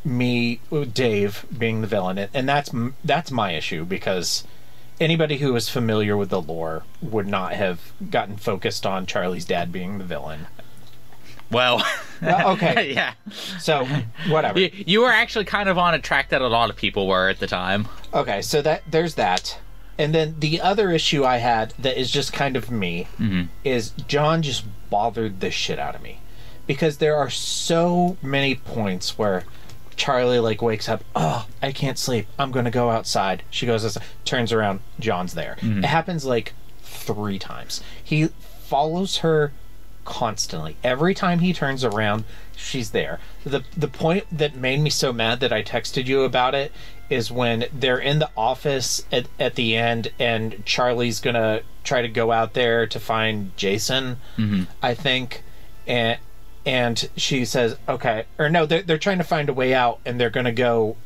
being the villain, and that's my issue because anybody who is familiar with the lore would not have gotten focused on Charlie's dad being the villain. Well, okay. Yeah. So, whatever. You were actually kind of on a track that a lot of people were at the time. Okay, so there's that. And then the other issue I had that is just kind of me is John just bothered the shit out of me. Because there are so many points where Charlie like wakes up, oh, I can't sleep, I'm going to go outside. She goes, turns around, John's there. It happens like 3 times. He follows her constantly. Every time he turns around, she's there. The point that made me so mad that I texted you about it is when they're in the office at the end, and Charlie's gonna try to go out there to find Jason, I think, and she says, okay, or no, they're trying to find a way out, and they're gonna go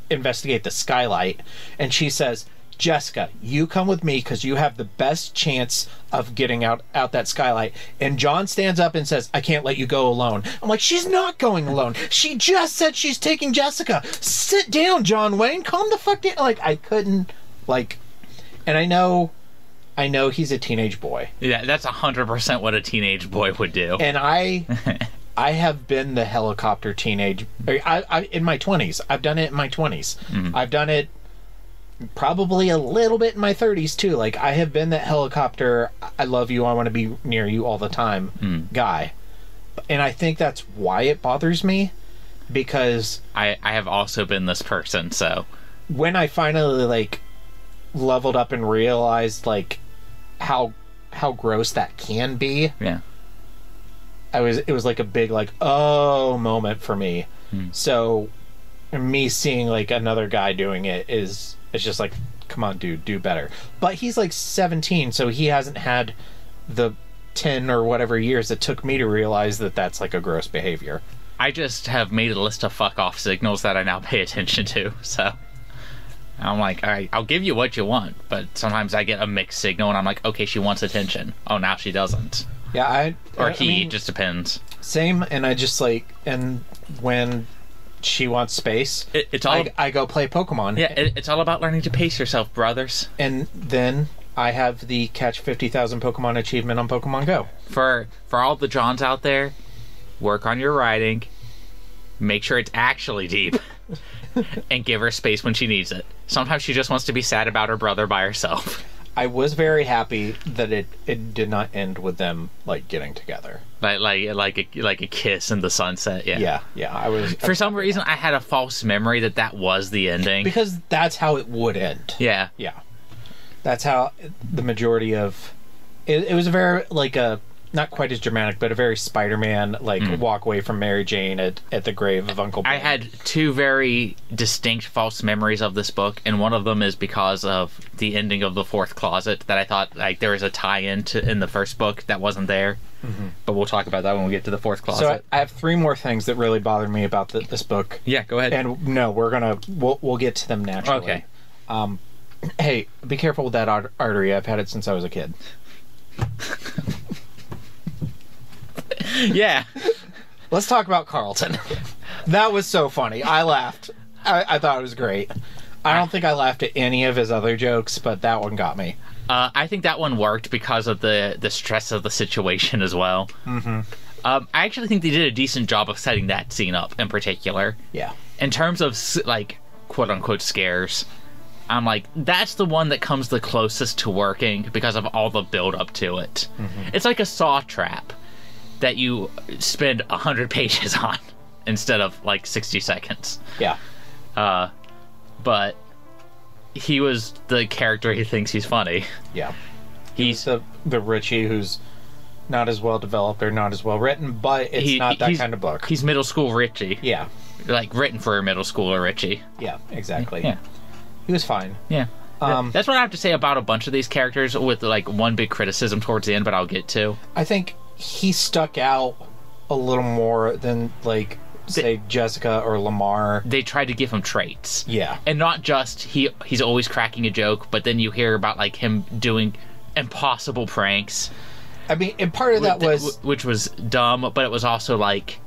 investigate the skylight, and she says, Jessica, you come with me because you have the best chance of getting out that skylight. And John stands up and says, I can't let you go alone. I'm like, she's not going alone. She just said she's taking Jessica. Sit down, John Wayne. Calm the fuck down. Like, I couldn't, like... And I know he's a teenage boy. Yeah, that's 100% what a teenage boy would do. And I have been the helicopter teenage... I in my 20s. I've done it in my 20s. I've done it probably a little bit in my 30s too. Like, I have been that helicopter, I love you, I want to be near you all the time guy. And I think that's why it bothers me, because I have also been this person. So when I finally like leveled up and realized like how gross that can be, it was like a big like oh moment for me. So me seeing like another guy doing it is just like, come on dude, do better. But he's like 17, so he hasn't had the 10 or whatever years it took me to realize that that's like a gross behavior. I just have made a list of fuck off signals that I now pay attention to. So I'm like, all right, I'll give you what you want, but sometimes I get a mixed signal and I'm like, okay, she wants attention. Oh, now she doesn't. Yeah, it just depends. Same, and I just like, and when she wants space, I go play Pokemon. Yeah, it's all about learning to pace yourself, brothers. And then I have the catch 50,000 Pokemon achievement on Pokemon Go. For all the Johns out there, work on your writing. make sure it's actually deep, and give her space when she needs it. Sometimes she just wants to be sad about her brother by herself. I was very happy that it did not end with them like getting together, like a kiss in the sunset. Yeah. I was for some reason I had a false memory that was the ending, because that's how it would end. Yeah. That's how the majority of it was a very like a not quite as dramatic, but a very Spider-Man walk away from Mary Jane at the grave of Uncle Ben. I had two very distinct false memories of this book, and one of them is because of the ending of the fourth closet that I thought like there was a tie-in to in the first book that wasn't there. But we'll talk about that when we get to the fourth closet. So I have three more things that really bothered me about this book. Yeah, go ahead. And no, we'll get to them naturally. Okay. Hey, be careful with that artery. I've had it since I was a kid. Yeah. Let's talk about Carlton. That was so funny. I laughed. I thought it was great. I don't think I laughed at any of his other jokes, but that one got me. I think that one worked because of the stress of the situation as well. I actually think they did a decent job of setting that scene up in particular. Yeah. In terms of, like, quote-unquote scares, I'm like, that's the one that comes the closest to working because of all the build-up to it. It's like a saw trap that you spend 100 pages on instead of, like, 60 seconds. Yeah. But he was the character he thinks he's funny. Yeah. He's the Richie who's not as well developed or not as well written, but it's not that kind of book. He's middle school Richie. Yeah. Like, written for a middle schooler Richie. Yeah, exactly. Yeah. He was fine. Yeah. That's what I have to say about a bunch of these characters, with, like, one big criticism towards the end, but I'll get to. I think he stuck out a little more than, like, say, Jessica or Lamar. They tried to give him traits. Yeah. And not just he's always cracking a joke, but then you hear about, like, him doing impossible pranks. I mean, and part of that was... Which was dumb, but it was also, like...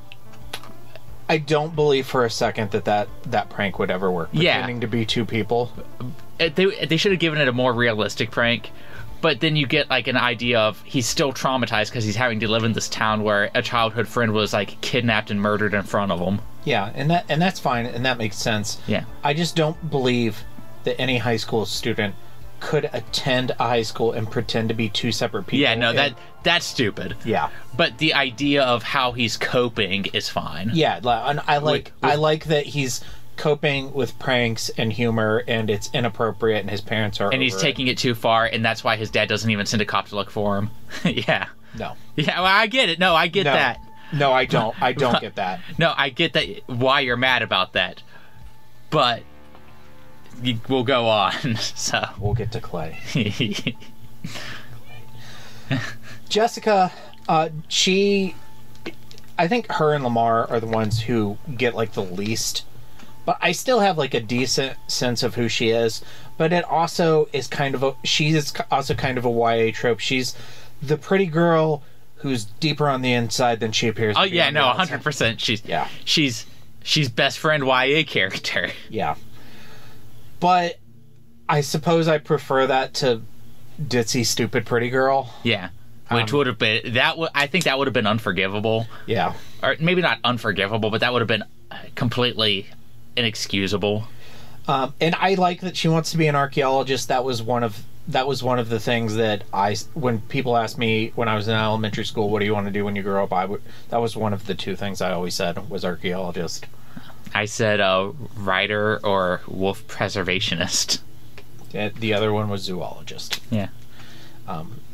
I don't believe for a second that prank would ever work. Pretending to be two people. They should have given it a more realistic prank. But then you get, like, an idea of he's still traumatized because he's having to live in this town where a childhood friend was, like, kidnapped and murdered in front of him. Yeah, and that's fine, and that makes sense. Yeah. I just don't believe that any high school student could attend a high school and pretend to be two separate people. Yeah, no, that's stupid. Yeah. But the idea of how he's coping is fine. Yeah, and I like that he's coping with pranks and humor, and it's inappropriate, and his parents are and he's taking it too far, and that's why his dad doesn't even send a cop to look for him. Yeah. No. Yeah, well, I get it. No, I get that. No, I don't. I don't get that. No, I get that. Why you're mad about that, but we'll go on. So we'll get to Clay. Jessica, I think her and Lamar are the ones who get, like, the least. But I still have, like, a decent sense of who she is. But it also is kind of she's also kind of a YA trope. She's the pretty girl who's deeper on the inside than she appears to be. Oh, yeah, no, 100%. She's best friend YA character. Yeah. But I suppose I prefer that to ditzy, stupid, pretty girl. Yeah. Which would have been... I think that would have been unforgivable. Yeah. Or maybe not unforgivable, but that would have been completely inexcusable. And I like that she wants to be an archaeologist. That was one of the things that when people asked me when I was in elementary school, what do you want to do when you grow up? That was one of the two things I always said was archaeologist. I said writer or wolf preservationist. The other one was zoologist. Yeah.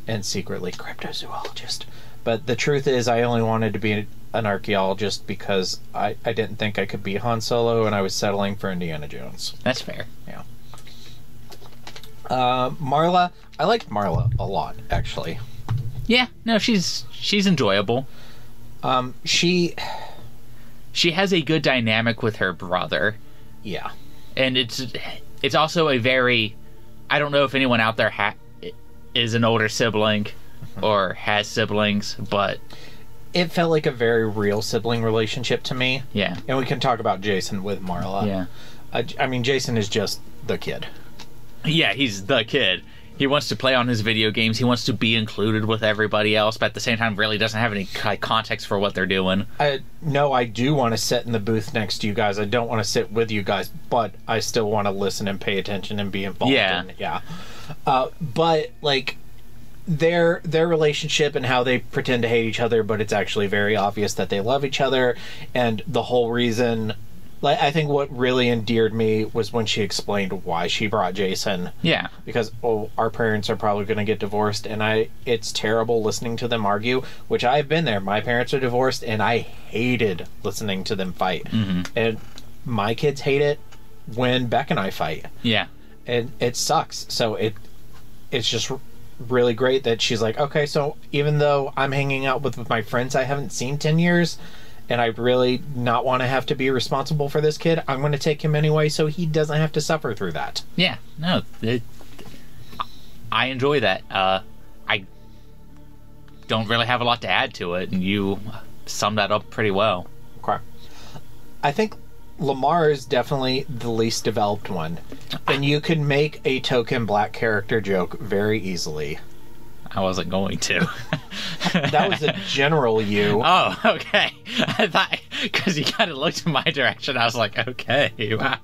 And secretly cryptozoologist. But the truth is, I only wanted to be an archaeologist because I didn't think I could be Han Solo, and I was settling for Indiana Jones. That's fair. Yeah. Marla, I liked Marla a lot, actually. Yeah, no, she's enjoyable. She has a good dynamic with her brother. Yeah. And it's also a very... I don't know if anyone out there is an older sibling or has siblings, but... It felt like a very real sibling relationship to me. Yeah. And we can talk about Jason with Marla. Yeah. I mean, Jason is just the kid. Yeah, he's the kid. He wants to play on his video games. He wants to be included with everybody else, but at the same time really doesn't have any context for what they're doing. No, I do want to sit in the booth next to you guys. I don't want to sit with you guys, but I still want to listen and pay attention and be involved. Yeah. But, like, their relationship and how they pretend to hate each other, but it's actually very obvious that they love each other, and the whole reason... Like, I think what really endeared me was when she explained why she brought Jason. Yeah. Because, our parents are probably going to get divorced, and it's terrible listening to them argue, which I've been there. My parents are divorced, and I hated listening to them fight. Mm-hmm. And my kids hate it when Beck and I fight. Yeah. And it sucks. So it's just really great that she's like, okay, so even though I'm hanging out with my friends I haven't seen 10 years... and I really not want to have to be responsible for this kid, I'm going to take him anyway so he doesn't have to suffer through that. Yeah, no, I enjoy that. I don't really have a lot to add to it, and you summed that up pretty well. Okay. I think Lamar is definitely the least developed one, and you can make a token black character joke very easily. I wasn't going to. That was a general you. Oh, okay. I thought, because you kind of looked in my direction, I was like, okay, wow.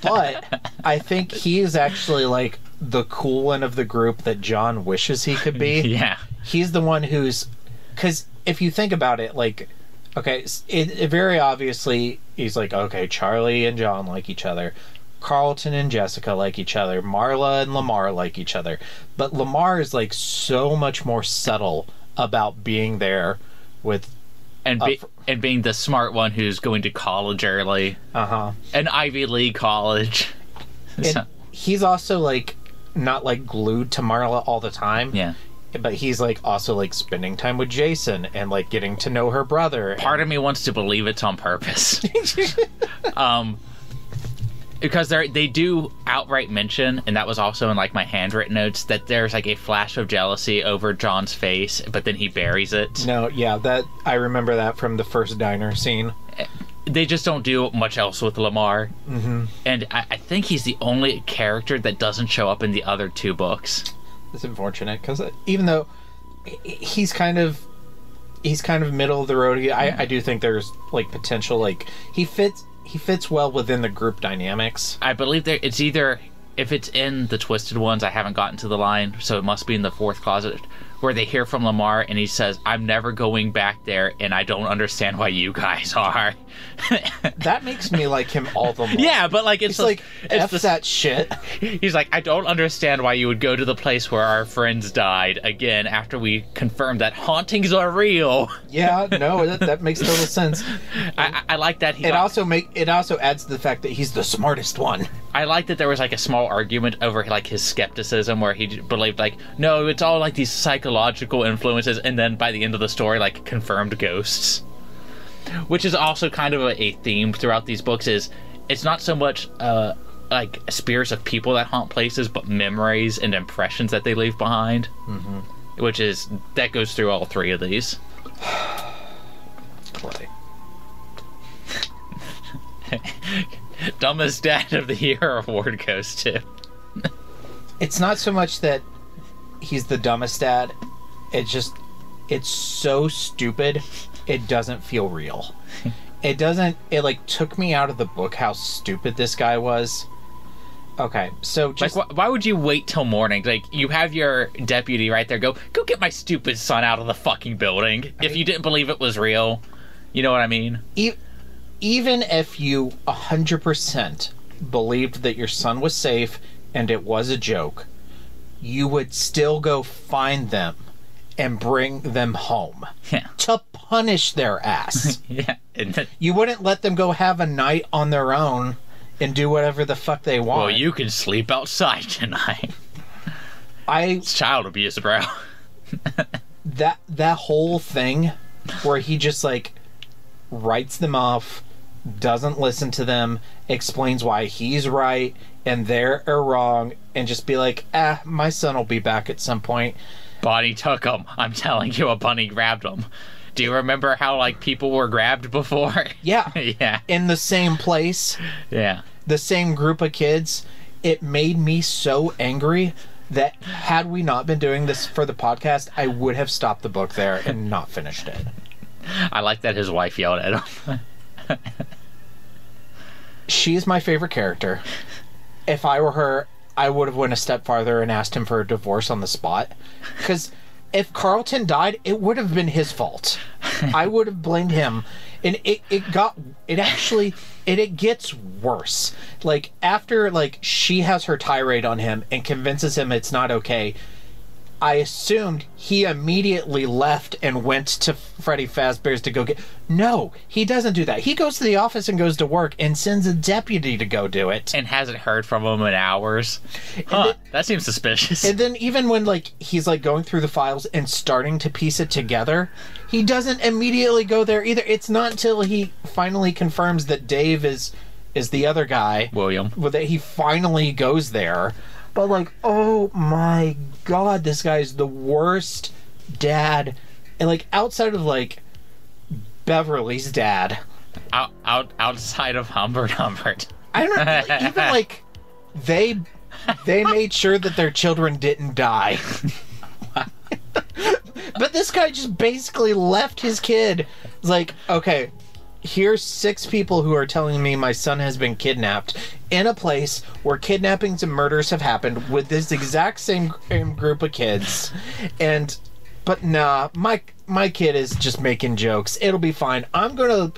But I think he is actually, like, the cool one of the group that John wishes he could be. Yeah. He's the one who's... Because if you think about it, like... Okay, it very obviously, he's like, okay, Charlie and John like each other. Carlton and Jessica like each other. Marla and Lamar like each other. But Lamar is, like, so much more subtle about being there with... And being the smart one who's going to college early. Uh-huh. An Ivy League college. And he's also, like, not, like, glued to Marla all the time. Yeah. But he's, like, also, like, spending time with Jason and, like, getting to know her brother. Part of me wants to believe it's on purpose. Because they do outright mention, and that was also in, like, my handwritten notes, that there's, like, a flash of jealousy over John's face, but then he buries it. No, yeah, I remember that from the first diner scene. They just don't do much else with Lamar. Mm-hmm. And I think he's the only character that doesn't show up in the other two books. It's unfortunate, because even though he's kind of middle of the road, I do think there's, like, potential, like, he fits well within the group dynamics. I believe it's either, if it's in the Twisted Ones, I haven't gotten to the line, so it must be in the fourth closet, where they hear from Lamar and he says, I'm never going back there and I don't understand why you guys are. That makes me like him all the more. Yeah, but, like, it's like, F that shit. He's like, I don't understand why you would go to the place where our friends died again after we confirmed that hauntings are real. Yeah, no, that makes total sense. I like that. It also adds to the fact that he's the smartest one. I like that there was, like, a small argument over, like, his skepticism, where he believed, like, no, it's all, like, these psychological influences, and then by the end of the story, like, confirmed ghosts. Which is also kind of a theme throughout these books, is it's not so much, like, spirits of people that haunt places, but memories and impressions that they leave behind. Mm-hmm. That goes through all three of these. Boy. Dumbest Dad of the Year award goes to... It's not so much that he's the dumbest dad. It's so stupid, it doesn't feel real. It, like, took me out of the book how stupid this guy was. Okay, so just... Like, why would you wait till morning? Like, you have your deputy right there, go get my stupid son out of the fucking building. If you didn't believe it was real. You know what I mean? Even if you 100% believed that your son was safe and it was a joke, you would still go find them and bring them home. Yeah. To punish their ass. Yeah. You wouldn't let them go have a night on their own and do whatever the fuck they want. Well, you can sleep outside tonight. It's child abuse, bro. that whole thing where he just, like, writes them off, doesn't listen to them, explains why he's right and they're wrong, and just be like, my son will be back at some point. Bonnie took him. I'm telling you, a bunny grabbed him. Do you remember how, like, people were grabbed before? Yeah. Yeah. In the same place. Yeah. The same group of kids. It made me so angry that had we not been doing this for the podcast, I would have stopped the book there and not finished it. I like that his wife yelled at him. She's my favorite character. If I were her, I would have went a step farther and asked him for a divorce on the spot. Because if Carlton died, it would have been his fault. I would have blamed him. And it gets worse. Like, after, like, she has her tirade on him and convinces him it's not okay, I assumed he immediately left and went to Freddy Fazbear's to go get... No, he doesn't do that. He goes to the office and goes to work and sends a deputy to go do it. And hasn't heard from him in hours. That seems suspicious. And then even when, like, he's, like, going through the files and starting to piece it together, he doesn't immediately go there either. It's not until he finally confirms that Dave is the other guy... William. That he finally goes there. But, like, oh my god, this guy's the worst dad. And, like, outside of, like, Beverly's dad. Outside of Humbert. I don't know, even, like, they made sure that their children didn't die. But this guy just basically left his kid. It's like, okay, here's 6 people who are telling me my son has been kidnapped in a place where kidnappings and murders have happened with this exact same group of kids. But nah, my kid is just making jokes. It'll be fine. I'm gonna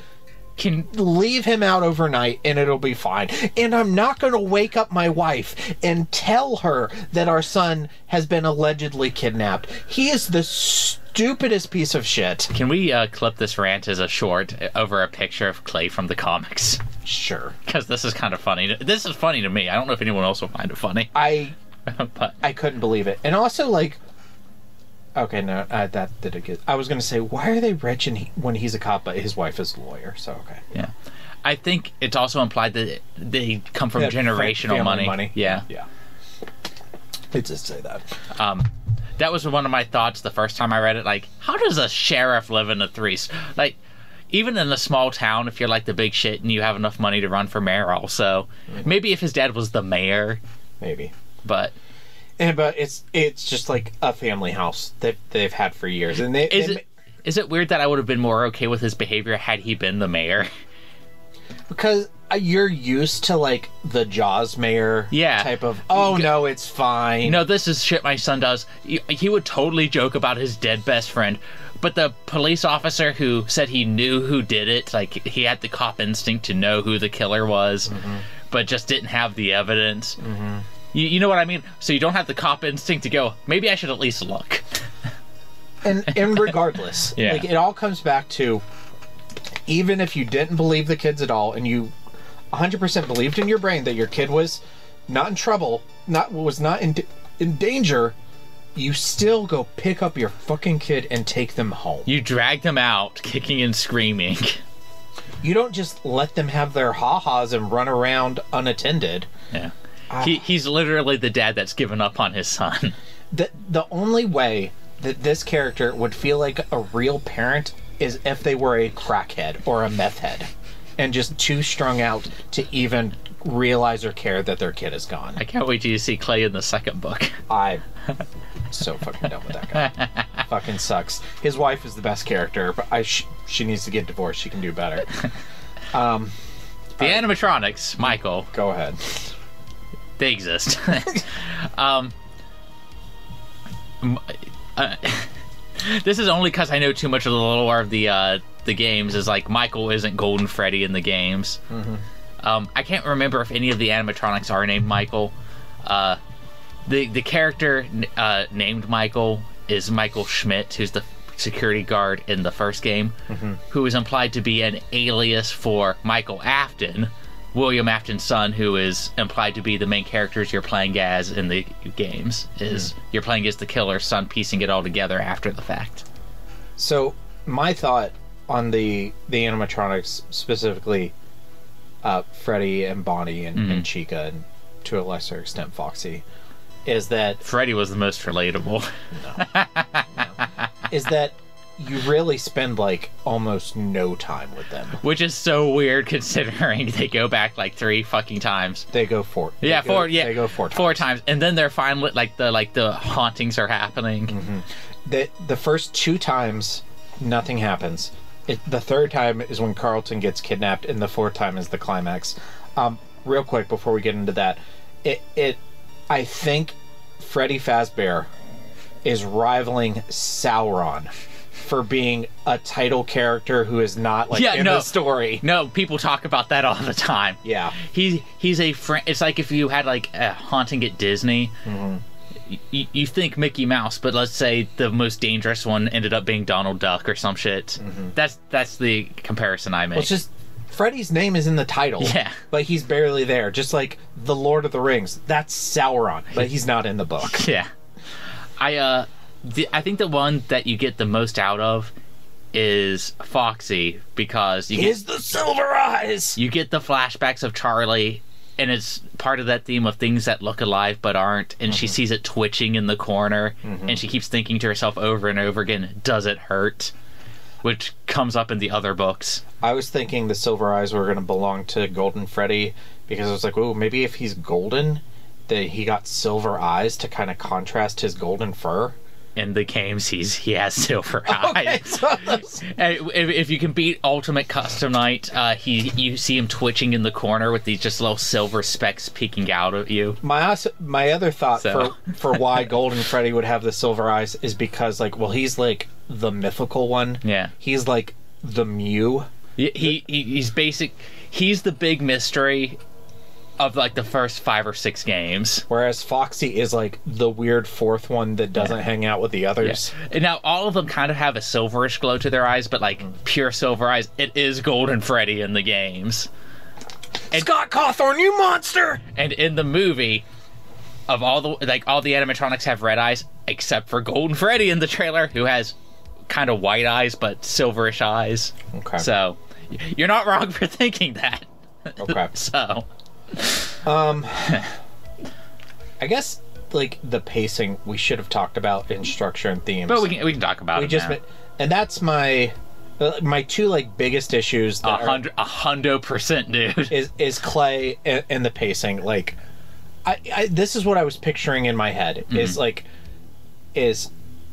leave him out overnight and it'll be fine. And I'm not gonna wake up my wife and tell her that our son has been allegedly kidnapped. He is the stupidest piece of shit. Can we clip this rant as a short over a picture of Clay from the comics? Sure. Because this is kind of funny. This is funny to me. I don't know if anyone else will find it funny. But I couldn't believe it. And also, like... Okay, no, that did it good. I was going to say, why are they rich when he's a cop, but his wife is a lawyer? So, okay. Yeah. I think it's also implied that they come from generational money. Yeah. Yeah. It does say that. That was one of my thoughts the first time I read it. Like, how does a sheriff live in a like, even in a small town, if you're like the big shit and you have enough money to run for mayor also. Mm-hmm. Maybe if his dad was the mayor. Maybe. But it's just like a family house that they've had for years. And is it weird that I would have been more okay with his behavior had he been the mayor? Because you're used to, like, the Jaws mayor type of, no, it's fine. No, this is shit my son does. He would totally joke about his dead best friend. But the police officer who said he knew who did it, like, he had the cop instinct to know who the killer was, but just didn't have the evidence. Mm-hmm. You know what I mean? So you don't have the cop instinct to go, maybe I should at least look. And regardless, like, it all comes back to, even if you didn't believe the kids at all, and you 100% believed in your brain that your kid was not in trouble, was not in danger, you still go pick up your fucking kid and take them home. You drag them out, kicking and screaming. You don't just let them have their ha-has and run around unattended. Yeah. He's literally the dad that's given up on his son. The only way that this character would feel like a real parent is if they were a crackhead or a meth head and just too strung out to even realize or care that their kid is gone. I can't wait till you see Clay in the second book. I'm so fucking done with that guy. Fucking sucks. His wife is the best character, but she needs to get divorced. She can do better. The animatronics, Michael. Go ahead. They exist. This is only because I know too much of the lore of the games. Is like Michael isn't Golden Freddy in the games. Mm-hmm. I can't remember if any of the animatronics are named Michael. The character named Michael is Michael Schmidt, who's the security guard in the first game, who is implied to be an alias for Michael Afton, William Afton's son, who is implied to be the main characters you're playing as in the games. You're playing as the killer's son, piecing it all together after the fact. So my thought on the animatronics, specifically Freddy and Bonnie and Chica, and to a lesser extent Foxy, is that Freddy was the most relatable. No. Is that you really spend like almost no time with them, which is so weird considering they go back like 3 fucking times. They go 4. They go 4 times. 4 times, and then they're finally like the hauntings are happening. The first 2 times nothing happens. The third time is when Carlton gets kidnapped, and the 4th time is the climax. Real quick before we get into that, I think Freddy Fazbear is rivaling Sauron for being a title character who is not the story. No, people talk about that all the time. Yeah, he's a friend. It's like if you had like a haunting at Disney. You think Mickey Mouse, but let's say the most dangerous one ended up being Donald Duck or some shit. That's the comparison I make. Well, it's just Freddy's name is in the title, but he's barely there. Just like the Lord of the Rings, that's Sauron, but he's not in the book. Yeah, I think the one that you get the most out of is Foxy, because you get the silver eyes. You get the flashbacks of Charlie. And it's part of that theme of things that look alive but aren't, and she sees it twitching in the corner, and she keeps thinking to herself over and over again, does it hurt? Which comes up in the other books. I was thinking the silver eyes were going to belong to Golden Freddy, because I was like, oh, maybe if he's golden, that he got silver eyes to kind of contrast his golden fur. In the games, he has silver eyes. If you can beat Ultimate Custom Night, you see him twitching in the corner with these just little silver specks peeking out at you. My other thought for why Golden Freddy would have the silver eyes is because he's like the mythical one. Yeah, he's like the Mew. He's basic. He's the big mystery of like the first 5 or 6 games, whereas Foxy is like the weird 4th one that doesn't hang out with the others. And now all of them kind of have a silverish glow to their eyes, but like pure silver eyes. It is Golden Freddy in the games. And Scott Cawthorne, you monster! And in the movie, of all the animatronics have red eyes except for Golden Freddy in the trailer, who has kind of white eyes but silverish eyes. Okay. So you're not wrong for thinking that. Okay. So I guess like the pacing we should have talked about in structure and themes, but we can talk about it now. And that's my 2 like biggest issues. 100%, dude. Is Clay and the pacing. Like I this is what I was picturing in my head. Is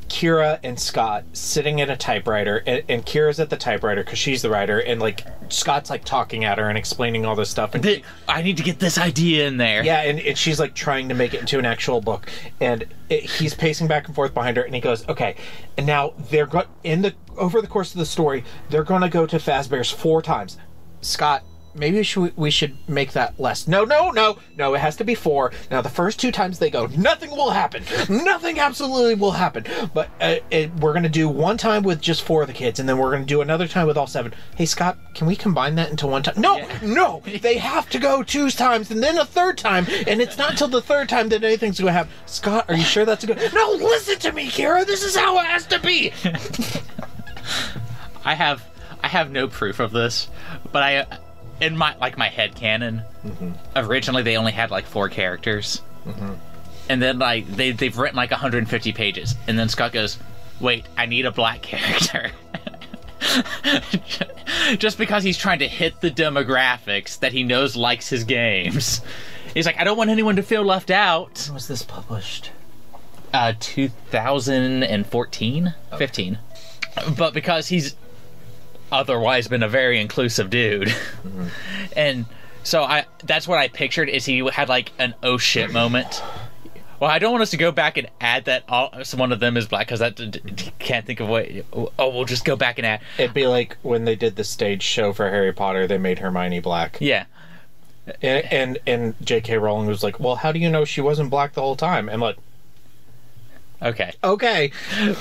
Kira and Scott sitting at a typewriter, and Kira's at the typewriter because she's the writer, and like Scott's like talking at her and explaining all this stuff, and I need to get this idea in there. Yeah, and she's like trying to make it into an actual book, and he's pacing back and forth behind her, and he goes, okay, and now they're over the course of the story, they're going to go to Fazbear's 4 times. Scott, maybe we should make that less. No, it has to be 4. Now, the first 2 times they go, nothing will happen. Nothing absolutely will happen. But we're going to do 1 time with just 4 of the kids, and then we're going to do another time with all 7. Hey, Scott, can we combine that into 1 time? No, they have to go 2 times, and then a 3rd time, and it's not until the 3rd time that anything's going to happen. Scott, are you sure that's a good... No, listen to me, Kira. This is how it has to be. I have no proof of this, but in my head canon, originally they only had like 4 characters, and then like they've written like 150 pages, and then Scott goes, "Wait, I need a black character," just because he's trying to hit the demographics that he knows likes his games. He's like, I don't want anyone to feel left out. When was this published? 2014, 15. But because he's otherwise been a very inclusive dude, and so that's what I pictured, is he had like an oh shit moment. Well, I don't want us to go back and add that one of them is black, because that can't think of what. Oh, we'll just go back and add. It'd be like when they did the stage show for Harry Potter, they made Hermione black. Yeah. And J.K. Rowling was like, well, how do you know she wasn't black the whole time? And like, okay.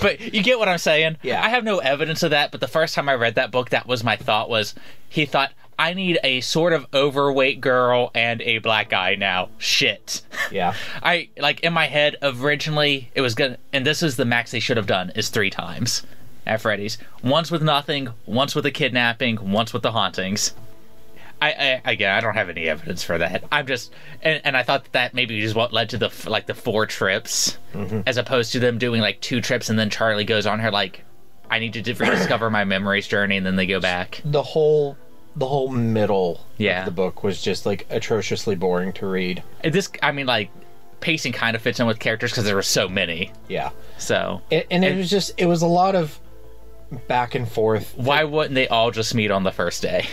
But you get what I'm saying? Yeah. I have no evidence of that, but the first time I read that book, that was my thought, was he thought, I need a sort of overweight girl and a black guy now. Shit. Yeah. I, like, in my head, originally, it was gonna, and this is the max they should have done, is 3 times at Freddy's. Once with nothing, once with a kidnapping, once with the hauntings. Again, I don't have any evidence for that. I'm just, and I thought that maybe is what led to the 4 trips, as opposed to them doing like 2 trips and then Charlie goes on her like I need to rediscover my memories journey, and then they go back. The whole middle Yeah. of the book was just like atrociously boring to read. This, I mean, like, pacing kind of fits in with characters because there were so many. Yeah. So. It was a lot of back and forth. Why wouldn't they all just meet on the first day?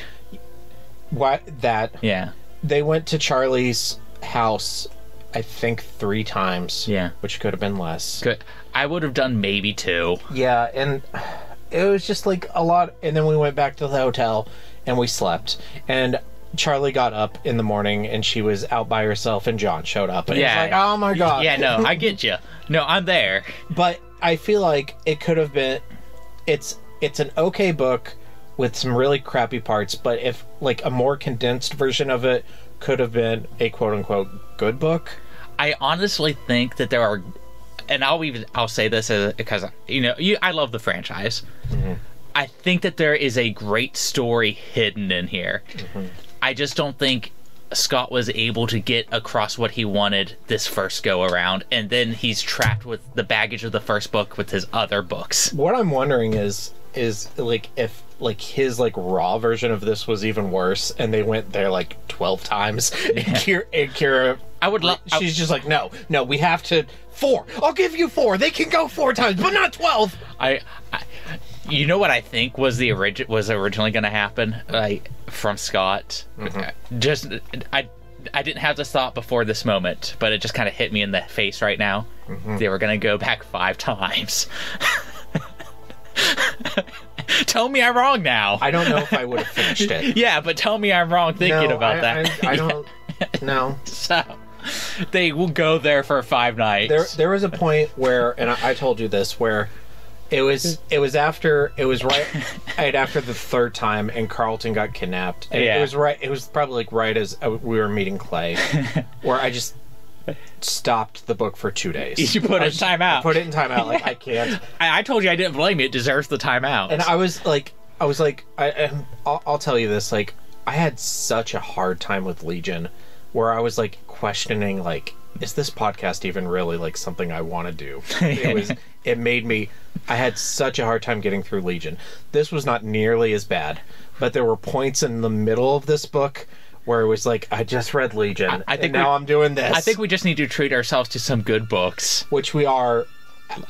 Why that? Yeah. They went to Charlie's house, I think 3 times. Yeah. Which could have been less. Good. I would have done maybe 2. Yeah, and it was just like a lot. And then we went back to the hotel and we slept. And Charlie got up in the morning and she was out by herself, and John showed up. And Yeah. he's like, oh my God. Yeah, no, I get you. No, I'm there. But I feel like it could have been. It's an okay book with some really crappy parts, but if like a more condensed version of it could have been a quote-unquote good book. I honestly think that there are, and I'll say this because I love the franchise. Mm-hmm. I think that there is a great story hidden in here. Mm-hmm. I just don't think Scott was able to get across what he wanted this first go around, and then he's trapped with the baggage of the first book with his other books. What I'm wondering is like if like his like raw version of this was even worse, and they went there like 12 times. Yeah. And Kira, I would love. She's just like, no, we have to 4. I'll give you 4. They can go 4 times, but not 12. You know what I think was originally going to happen, like from Scott. Mm-hmm. I didn't have this thought before this moment, but it just kind of hit me in the face right now. Mm-hmm. They were going to go back 5 times. Tell me I'm wrong now. I don't know if I would have finished it. Yeah, but tell me I'm wrong thinking about that. I don't know. So they will go there for 5 nights. There was a point where, and I told you this, where it was right after the 3rd time, and Carlton got kidnapped. And Yeah. it was probably like right as we were meeting Clay, where I just stopped the book for 2 days. You put it in timeout. Put it in timeout. Like, I can't. I told you I didn't blame you. It deserves the timeout. And I'll tell you this, like, I had such a hard time with Legion, where I was like questioning, like, is this podcast even really like something I want to do? I had such a hard time getting through Legion. This was not nearly as bad, but there were points in the middle of this book where it was like, I just read Legion, and now I'm doing this. I think we just need to treat ourselves to some good books. Which we are.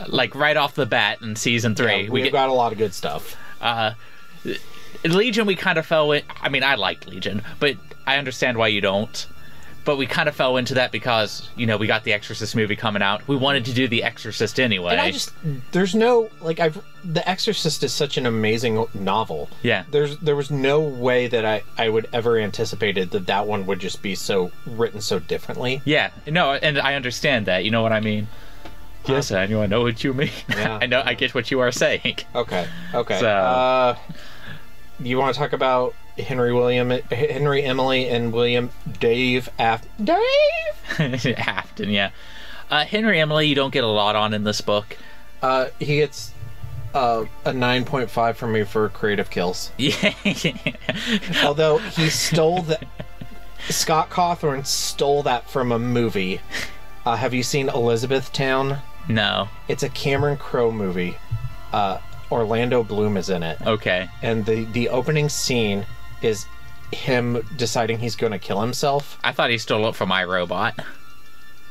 Like, right off the bat in Season 3. Yeah, we've got a lot of good stuff. Legion, we kind of fell in... I mean, I liked Legion, but I understand why you don't. But we kind of fell into that because, we got the Exorcist movie coming out. We wanted to do the Exorcist anyway. And there's no, like, The Exorcist is such an amazing novel. Yeah. There was no way that I would ever anticipated that one would just be written so differently. Yeah. No, and I understand that. You know what I mean? Yes, I know what you mean. Yeah. I get what you are saying. Okay. So, you want to talk about Henry, Emily, and William Dave Afton? Afton, yeah. Henry, Emily, you don't get a lot on in this book. He gets a 9.5 from me for creative kills. Yeah. Although he stole Scott Cawthorne stole that from a movie. Have you seen Elizabethtown? No. It's a Cameron Crowe movie. Orlando Bloom is in it. Okay. And the opening scene is him deciding he's going to kill himself. I thought he stole it from iRobot.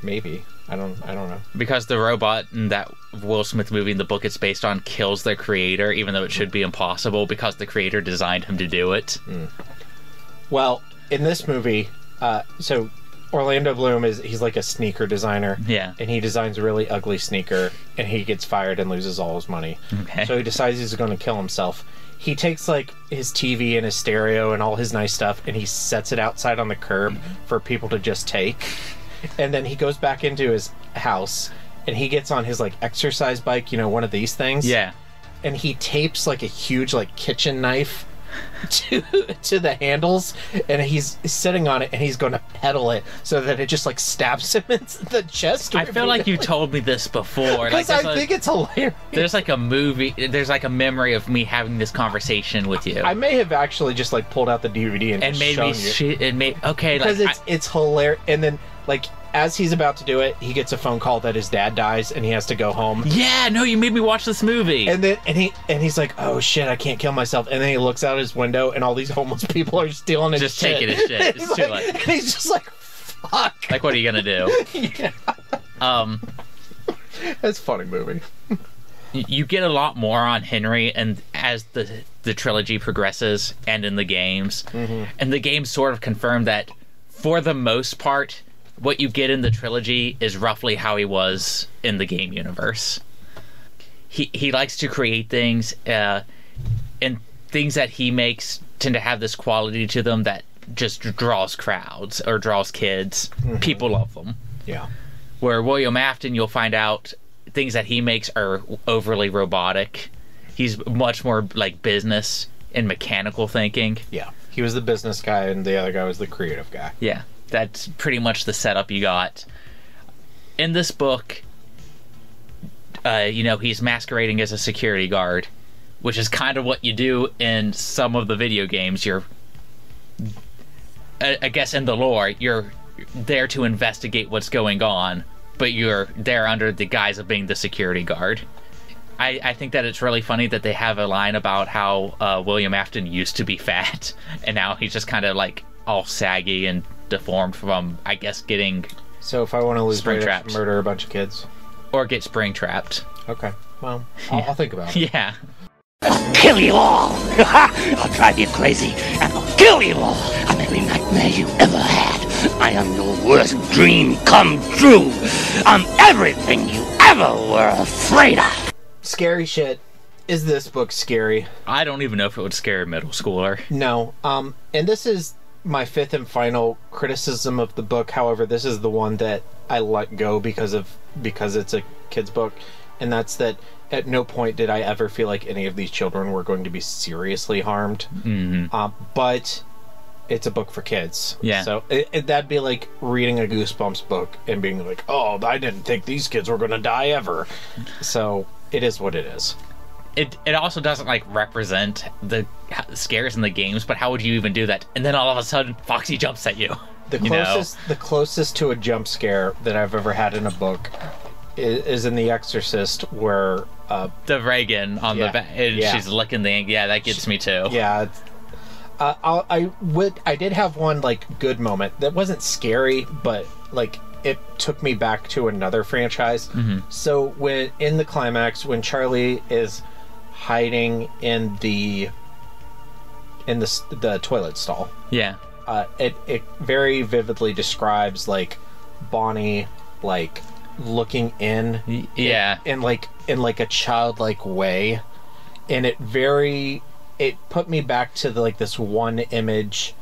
Maybe. I don't know. Because the robot in that Will Smith movie in the book it's based on kills their creator, even though it should be impossible because the creator designed him to do it. Well, in this movie, so Orlando Bloom he's like a sneaker designer. Yeah. And he designs a really ugly sneaker, and he gets fired and loses all his money. Okay. So he decides he's going to kill himself. He takes like his TV and his stereo and all his nice stuff, and he sets it outside on the curb for people to just take. And then he goes back into his house, and he gets on his like exercise bike, one of these things. Yeah. And he tapes like a huge like kitchen knife to the handles, and he's sitting on it, and he's going to pedal it so that it just like stabs him in the chest. I feel like you told me this before. Because I think it's hilarious. There's like a movie. There's like a memory of me having this conversation with you. I may have actually just like pulled out the DVD and made shown me you. Okay, because it's hilarious. And then like as he's about to do it, he gets a phone call that his dad dies and he has to go home. Yeah, no, you made me watch this movie. And then he's like, oh shit, I can't kill myself. And then he looks out his window and all these homeless people are stealing his just shit. taking his shit. It's too late. And he's just like, fuck. Like, what are you gonna do? Yeah. It's a funny movie. You get a lot more on Henry, and as the trilogy progresses, and in the games, and the games sort of confirm that, for the most part, what you get in the trilogy is roughly how he was in the game universe. He likes to create things, and things that he makes tend to have this quality to them that just draws crowds or draws kids. People love them. Yeah. Where William Afton, you'll find out things that he makes are overly robotic. He's much more like business and mechanical thinking. Yeah. He was the business guy and the other guy was the creative guy. Yeah. That's pretty much the setup you got. In this book, he's masquerading as a security guard, which is kind of what you do in some of the video games. I guess in the lore, you're there to investigate what's going on, but you're there under the guise of being the security guard. I think that it's really funny that they have a line about how William Afton used to be fat, and now he's just kind of like all saggy and deformed from, I guess, getting... So if I want to lose weight, I should spring-trapped. murder a bunch of kids? Or get spring-trapped. Okay. Well, I'll think about it. Yeah. I'll kill you all! I'll drive you crazy, and I'll kill you all! I'm every nightmare you ever had. I am your worst dream come true. I'm everything you ever were afraid of. Scary shit. Is this book scary? I don't even know if it would scare a middle schooler. No. And this is my fifth and final criticism of the book. However, this is the one that I let go because it's a kid's book, and that's that at no point did I ever feel like any of these children were going to be seriously harmed. But it's a book for kids. Yeah. So that'd be like reading a Goosebumps book and being like, oh, I didn't think these kids were going to die ever. So it is what it is. It also doesn't like represent the scares in the games, but how would you even do that? And then all of a sudden, Foxy jumps at you. The closest to a jump scare that I've ever had in a book is in The Exorcist, where the Reagan on the back, and she's licking the ink. Yeah, that gets me too. Yeah. I did have one like good moment that wasn't scary, but like it took me back to another franchise. So when in the climax, when Charlie is hiding in the toilet stall, it very vividly describes like Bonnie like looking in in like a childlike way, and it put me back to like this one image,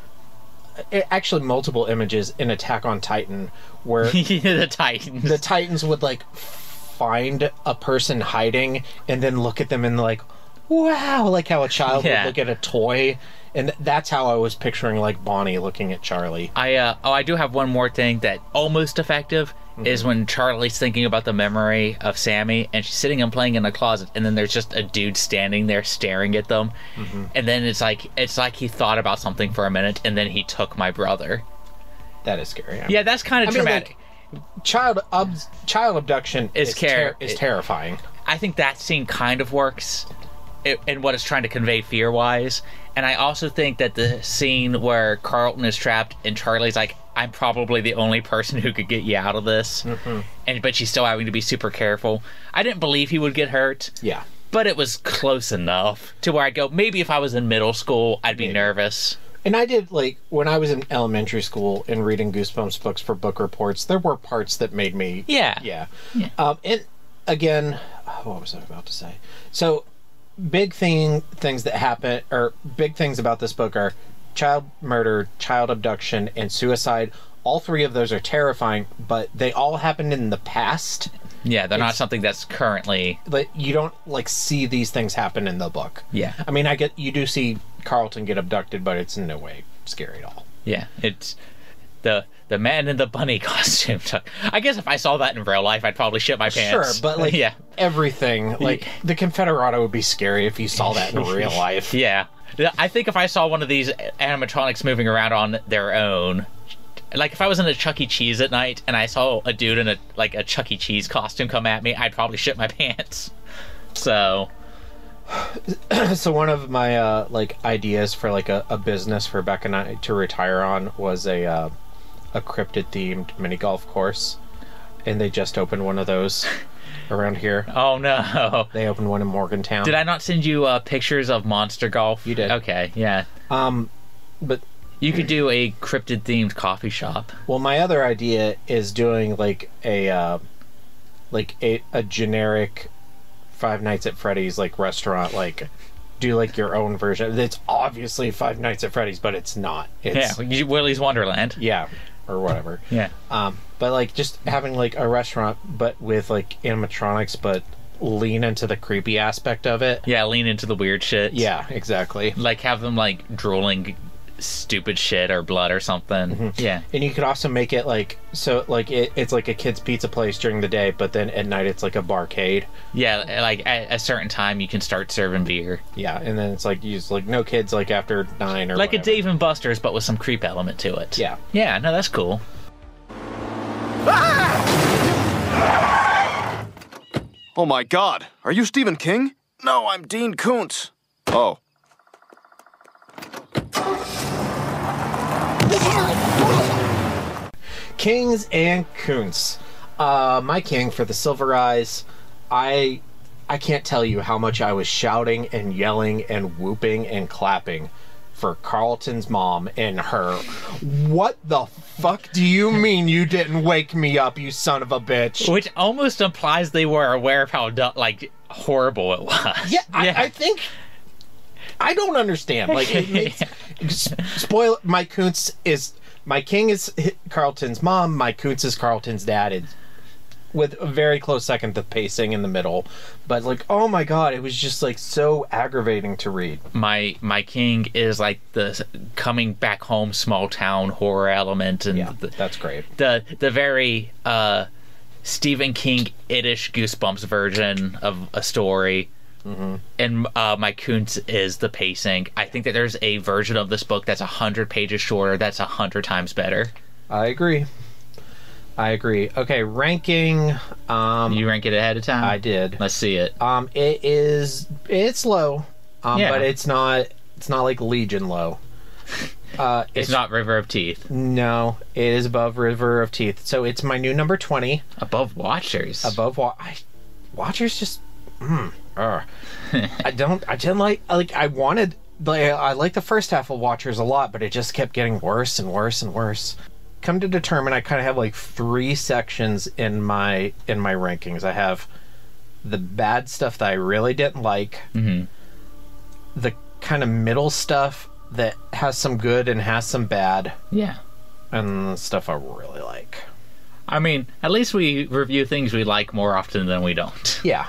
actually multiple images in Attack on Titan, where the Titans would like find a person hiding and then look at them and like, wow, like how a child would look at a toy. And that's how I was picturing like Bonnie looking at Charlie. I do have one more thing that almost effective is when Charlie's thinking about the memory of Sammy, and she's sitting and playing in a closet, and then there's just a dude standing there staring at them, and then it's like he thought about something for a minute, and then he took my brother. That is scary. Yeah, that's kind of traumatic. Like, child abduction is terrifying. I think that scene kind of works in what it's trying to convey fear-wise. And I also think that the scene where Carlton is trapped and Charlie's like, I'm probably the only person who could get you out of this. But she's still having to be super careful. I didn't believe he would get hurt. Yeah. But it was close enough to where I'd go, maybe if I was in middle school, I'd be nervous. And I did, like, when I was in elementary school and reading Goosebumps books for book reports, there were parts that made me... Yeah. And, again, what was I about to say? So... big things that happen, or big things about this book are child murder, child abduction, and suicide. All three of those are terrifying, but they all happened in the past. Yeah, they're not something that's currently... Like, you don't, like, see these things happen in the book. Yeah. I mean, you do see Carlton get abducted, but it's in no way scary at all. Yeah, it's... The man in the bunny costume. I guess if I saw that in real life, I'd probably shit my pants. Sure, but like everything, like the Confederado would be scary if you saw that in real life. Yeah. I think if I saw one of these animatronics moving around on their own, Like, if I was in a Chuck E. Cheese at night and I saw a dude in a Chuck E. Cheese costume come at me, I'd probably shit my pants. So... So one of my, ideas for, a business for Beck and I to retire on was a cryptid-themed mini-golf course. And they just opened one of those around here. Oh, no. They opened one in Morgantown. Did I not send you pictures of Monster Golf? You did. Okay, yeah. But... You could do a cryptid-themed coffee shop. Well, my other idea is doing, a generic Five Nights at Freddy's, restaurant, do, your own version. It's obviously Five Nights at Freddy's, but it's not. It's, Willy's Wonderland. Yeah, or whatever. Yeah. But, just having, a restaurant, but with, animatronics, but lean into the creepy aspect of it. Yeah, lean into the weird shit. Yeah, exactly. Have them, drooling stupid shit or blood or something. Mm-hmm. Yeah. And you could also make it it's like a kid's pizza place during the day, but then at night it's like a barcade. Yeah, at a certain time you can start serving beer. Yeah, and then it's no kids after 9 or like whatever. a Dave and Buster's, but with some creep element to it. Yeah. Yeah, no, that's cool. Oh my god, are you Stephen King? No, I'm Dean Koontz. Oh. Kings and Koontz. My king for the Silver Eyes. I can't tell you how much I was shouting and yelling and whooping and clapping for Carlton's mom and her. What the fuck do you mean you didn't wake me up, you son of a bitch? Which almost implies they were aware of how horrible it was. Yeah, I think I don't understand. It makes, spoil. My king is Carlton's mom. My Koontz is Carlton's dad. With a very close second, the pacing in the middle. But oh my god, it was just so aggravating to read. My king is the coming back home small town horror element, and yeah, that's great. The very Stephen King-ish Goosebumps version of a story. Mm-hmm. And my Koontz is the pacing. I think that there's a version of this book that's 100 pages shorter that's 100 times better. I agree. Okay, ranking. You rank it ahead of time? I did. Let's see it. It's low. But it's not Legion low. It's not River of Teeth. No, it is above River of Teeth. So it's my new number 20. Above Watchers. Watchers just I like the first half of Watchers a lot, but it just kept getting worse and worse and worse. Come to determine, I kind of have 3 sections in my rankings. I have the bad stuff that I really didn't like, mm-hmm. the kind of middle stuff that has some good and has some bad, yeah, and the stuff I really like. I mean, at least we review things we like more often than we don't. Yeah.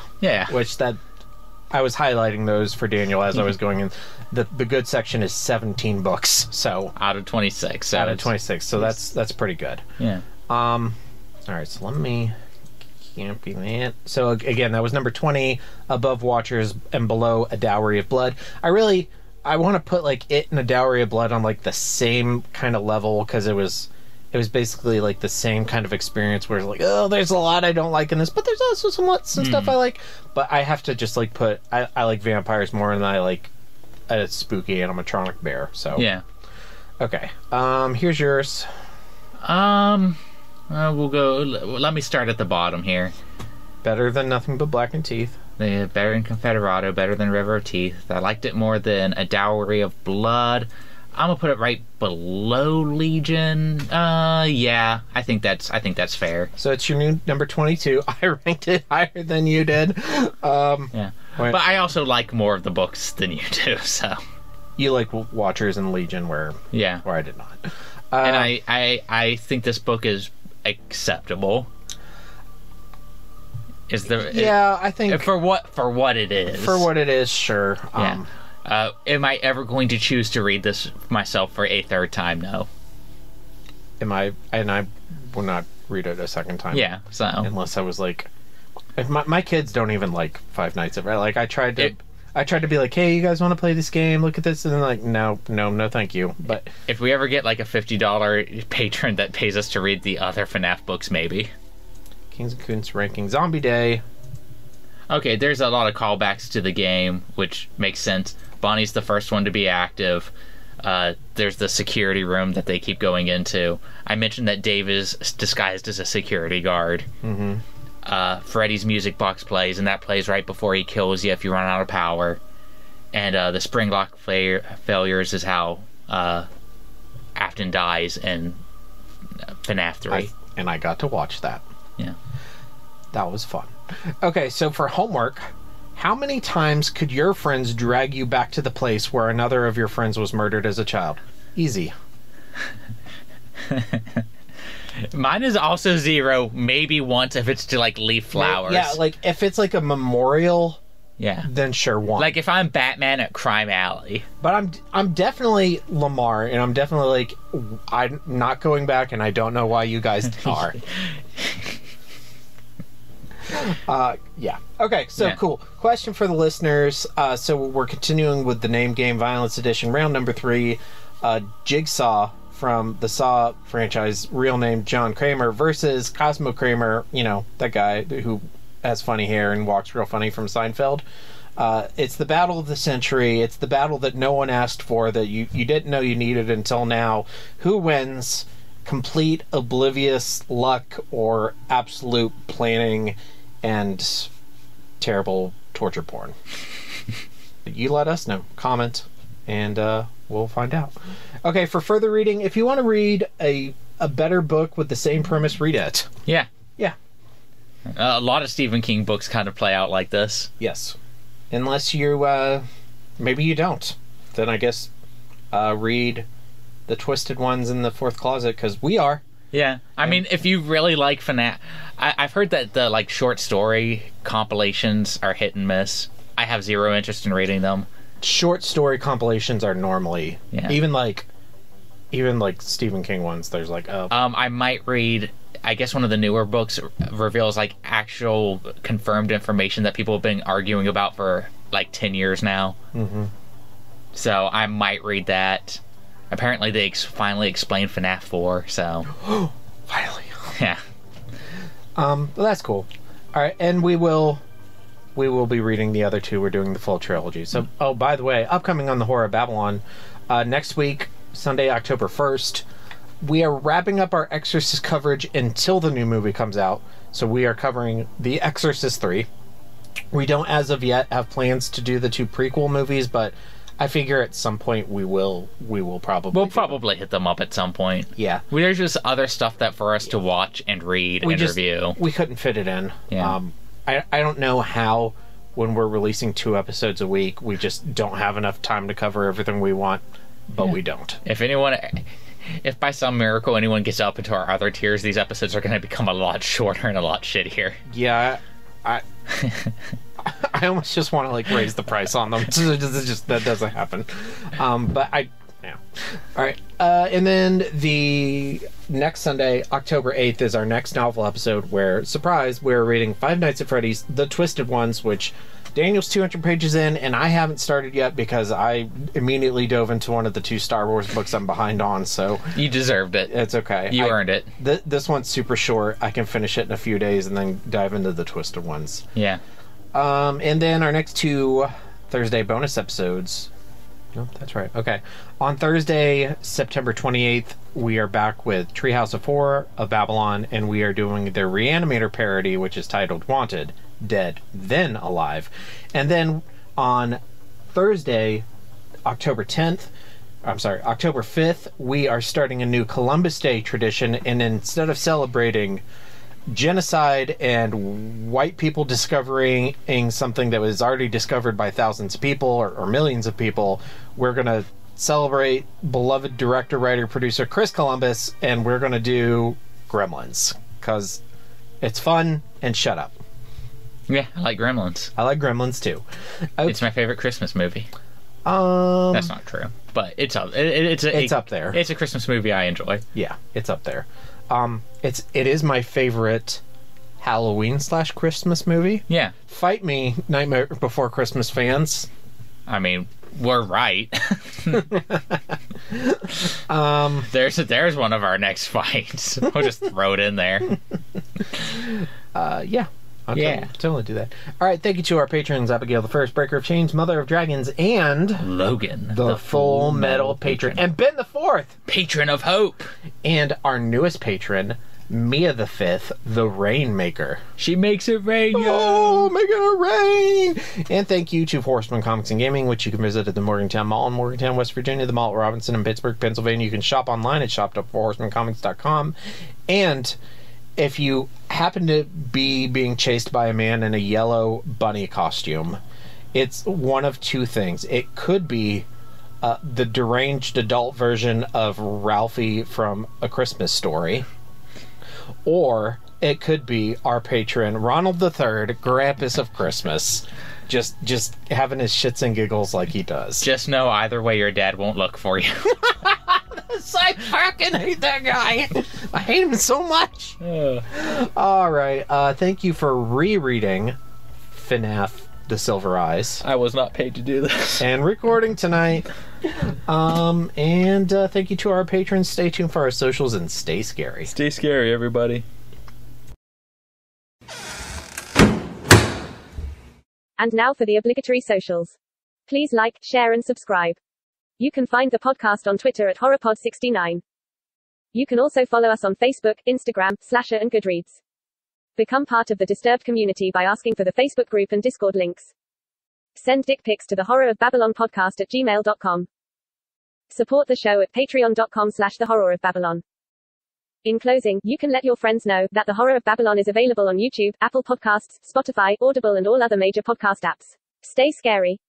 Which I was highlighting those for Daniel as I was going in. The good section is 17 books, so out of 26. So that's pretty good. Yeah. All right, so let me can't be that. So again, that was number 20, above Watchers and below A Dowry of Blood. I want to put it and A Dowry of Blood on the same kind of level, because it was basically the same kind of experience where it's there's a lot I don't like in this, but there's also some stuff I like. But I have to just put I like vampires more than I like a spooky animatronic bear. So yeah. Okay. Here's yours. We'll go. Let me start at the bottom here. Better than Nothing But Blackened Teeth. Better than Confederado. Better than River of Teeth. I liked it more than A Dowry of Blood. I'm gonna put it right below Legion. Yeah, I think that's fair. So it's your new number 22. I ranked it higher than you did. Yeah, but I also like more of the books than you do. So you like Watchers and Legion, where I did not. And I think this book is acceptable. I think for what it is. For what it is, sure. Yeah. Am I ever going to choose to read this myself for a third time? No. And I will not read it a second time. Yeah, so unless I was if my kids don't even like Five Nights at Freddy's. I tried to I tried to be like, hey, you guys want to play this game? Look at this. And they're like, no, thank you. But if we ever get like a $50 patron that pays us to read the other FNAF books, maybe. Kings and Koontz ranking Zombie Day. Okay, there's a lot of callbacks to the game, which makes sense. Bonnie's the first one to be active. There's the security room that they keep going into. I mentioned that Dave is disguised as a security guard. Mm-hmm. Freddy's music box plays, and that plays right before he kills you if you run out of power. And the spring lock failures is how Afton dies in FNAF 3. And I got to watch that. Yeah. That was fun. Okay, so for homework, how many times could your friends drag you back to the place where another of your friends was murdered as a child? Easy. Mine is also 0, maybe once if it's to like leave flowers. Yeah, like if it's like a memorial, then sure, one. Like if I'm Batman at Crime Alley. But I'm definitely Lamar, and I'm definitely like, I'm not going back, and I don't know why you guys are. Yeah. Okay, so cool. Question for the listeners. So we're continuing with the Name Game Violence Edition, round number 3. Jigsaw from the Saw franchise, real name John Kramer, versus Cosmo Kramer, you know, that guy who has funny hair and walks real funny from Seinfeld. It's the battle of the century. It's the battle that no one asked for, that you didn't know you needed until now. Who wins? Complete oblivious luck or absolute planning and terrible torture porn? You let us know. Comment, and we'll find out. Okay, for further reading, if you want to read a better book with the same premise, read it. Yeah. Yeah. A lot of Stephen King books kind of play out like this. Yes. Unless you, maybe you don't. Then I guess read The Twisted Ones in the Fourth Closet, because we are. Yeah. I mean, if you really like FNAF... I've heard that the like short story compilations are hit and miss. I have 0 interest in reading them. Short story compilations are normally... Yeah. Even like Stephen King ones, there's like... I might read... I guess one of the newer books reveals like actual confirmed information that people have been arguing about for like 10 years now. Mm-hmm. So I might read that. Apparently they finally explained FNAF 4, so... Finally. Yeah. Well, that's cool. Alright, and we will be reading the other 2. We're doing the full trilogy. So, oh, by the way, upcoming on the Horror of Babylon, next week, Sunday, October 1st, we are wrapping up our Exorcist coverage until the new movie comes out. So we are covering The Exorcist 3. We don't, as of yet, have plans to do the 2 prequel movies, but I figure at some point we will probably... We'll probably hit them up at some point. Yeah. There's just other stuff that for us to watch and read and review. We couldn't fit it in. Yeah. I don't know how, when we're releasing 2 episodes a week, we just don't have enough time to cover everything we want, but we don't. If by some miracle anyone gets up into our other tiers, these episodes are going to become a lot shorter and a lot shittier. Yeah, I almost just want to like raise the price on them. That doesn't happen. But yeah. All right, and then the next Sunday, October 8th, is our next novel episode where, surprise, we're reading Five Nights at Freddy's: The Twisted Ones, which Daniel's 200 pages in, and I haven't started yet because I immediately dove into one of the 2 Star Wars books I'm behind on, so... You deserved it. It's okay. You earned it. This one's super short. I can finish it in a few days and then dive into the Twisted Ones. Yeah. And then our next 2 Thursday bonus episodes... No, that's right. Okay. On Thursday, September 28th, we are back with Treehouse of Horror of Babylon, and we are doing their Reanimator parody, which is titled Wanted, Dead, Then Alive. And then on Thursday, October 5th, we are starting a new Columbus Day tradition, and instead of celebrating genocide and white people discovering something that was already discovered by thousands of people or millions of people, we're going to celebrate beloved director, writer, producer Chris Columbus, and we're going to do Gremlins because it's fun. And shut up. Yeah, I like Gremlins. I like Gremlins too. It's my favorite Christmas movie. That's not true, but it's up. It's up there. It's a Christmas movie I enjoy. Yeah, it's up there. It is my favorite Halloween / Christmas movie. Yeah. Fight me, Nightmare Before Christmas fans. I mean, we're right. There's one of our next fights. We'll just throw it in there. Yeah. I'll totally do that. All right, thank you to our patrons, Abigail the First, Breaker of Chains, Mother of Dragons, and Logan, the Full Metal Patron, and Ben the Fourth, Patron of Hope, and our newest patron, Mia the Fifth, the Rainmaker. She makes it rain, yo! Oh, make it rain! And thank you to Horsemen Comics and Gaming, which you can visit at the Morgantown Mall in Morgantown, West Virginia, the Mall at Robinson in Pittsburgh, Pennsylvania. You can shop online at shop.horsemancomics.com. And if you happen to be being chased by a man in a yellow bunny costume, it's one of two things. It could be the deranged adult version of Ralphie from A Christmas Story, or it could be our patron Ronald III, Grampus of Christmas, just having his shits and giggles like he does. Just know either way your dad won't look for you. I fucking hate that guy. I hate him so much. All right. Thank you for rereading FNAF The Silver Eyes. I was not paid to do this. And recording tonight. And thank you to our patrons. Stay tuned for our socials and stay scary. Stay scary, everybody. And now for the obligatory socials. Please like, share, and subscribe. You can find the podcast on Twitter at HorrorPod69. You can also follow us on Facebook, Instagram, Slasher, and Goodreads. Become part of the Disturbed community by asking for the Facebook group and Discord links. Send dick pics to the Horror of Babylon podcast at gmail.com. Support the show at patreon.com/the Horror of Babylon. In closing, you can let your friends know that the Horror of Babylon is available on YouTube, Apple Podcasts, Spotify, Audible, and all other major podcast apps. Stay scary.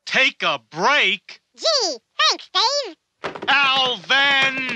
Take a break? Gee, thanks, Dave. Alvin!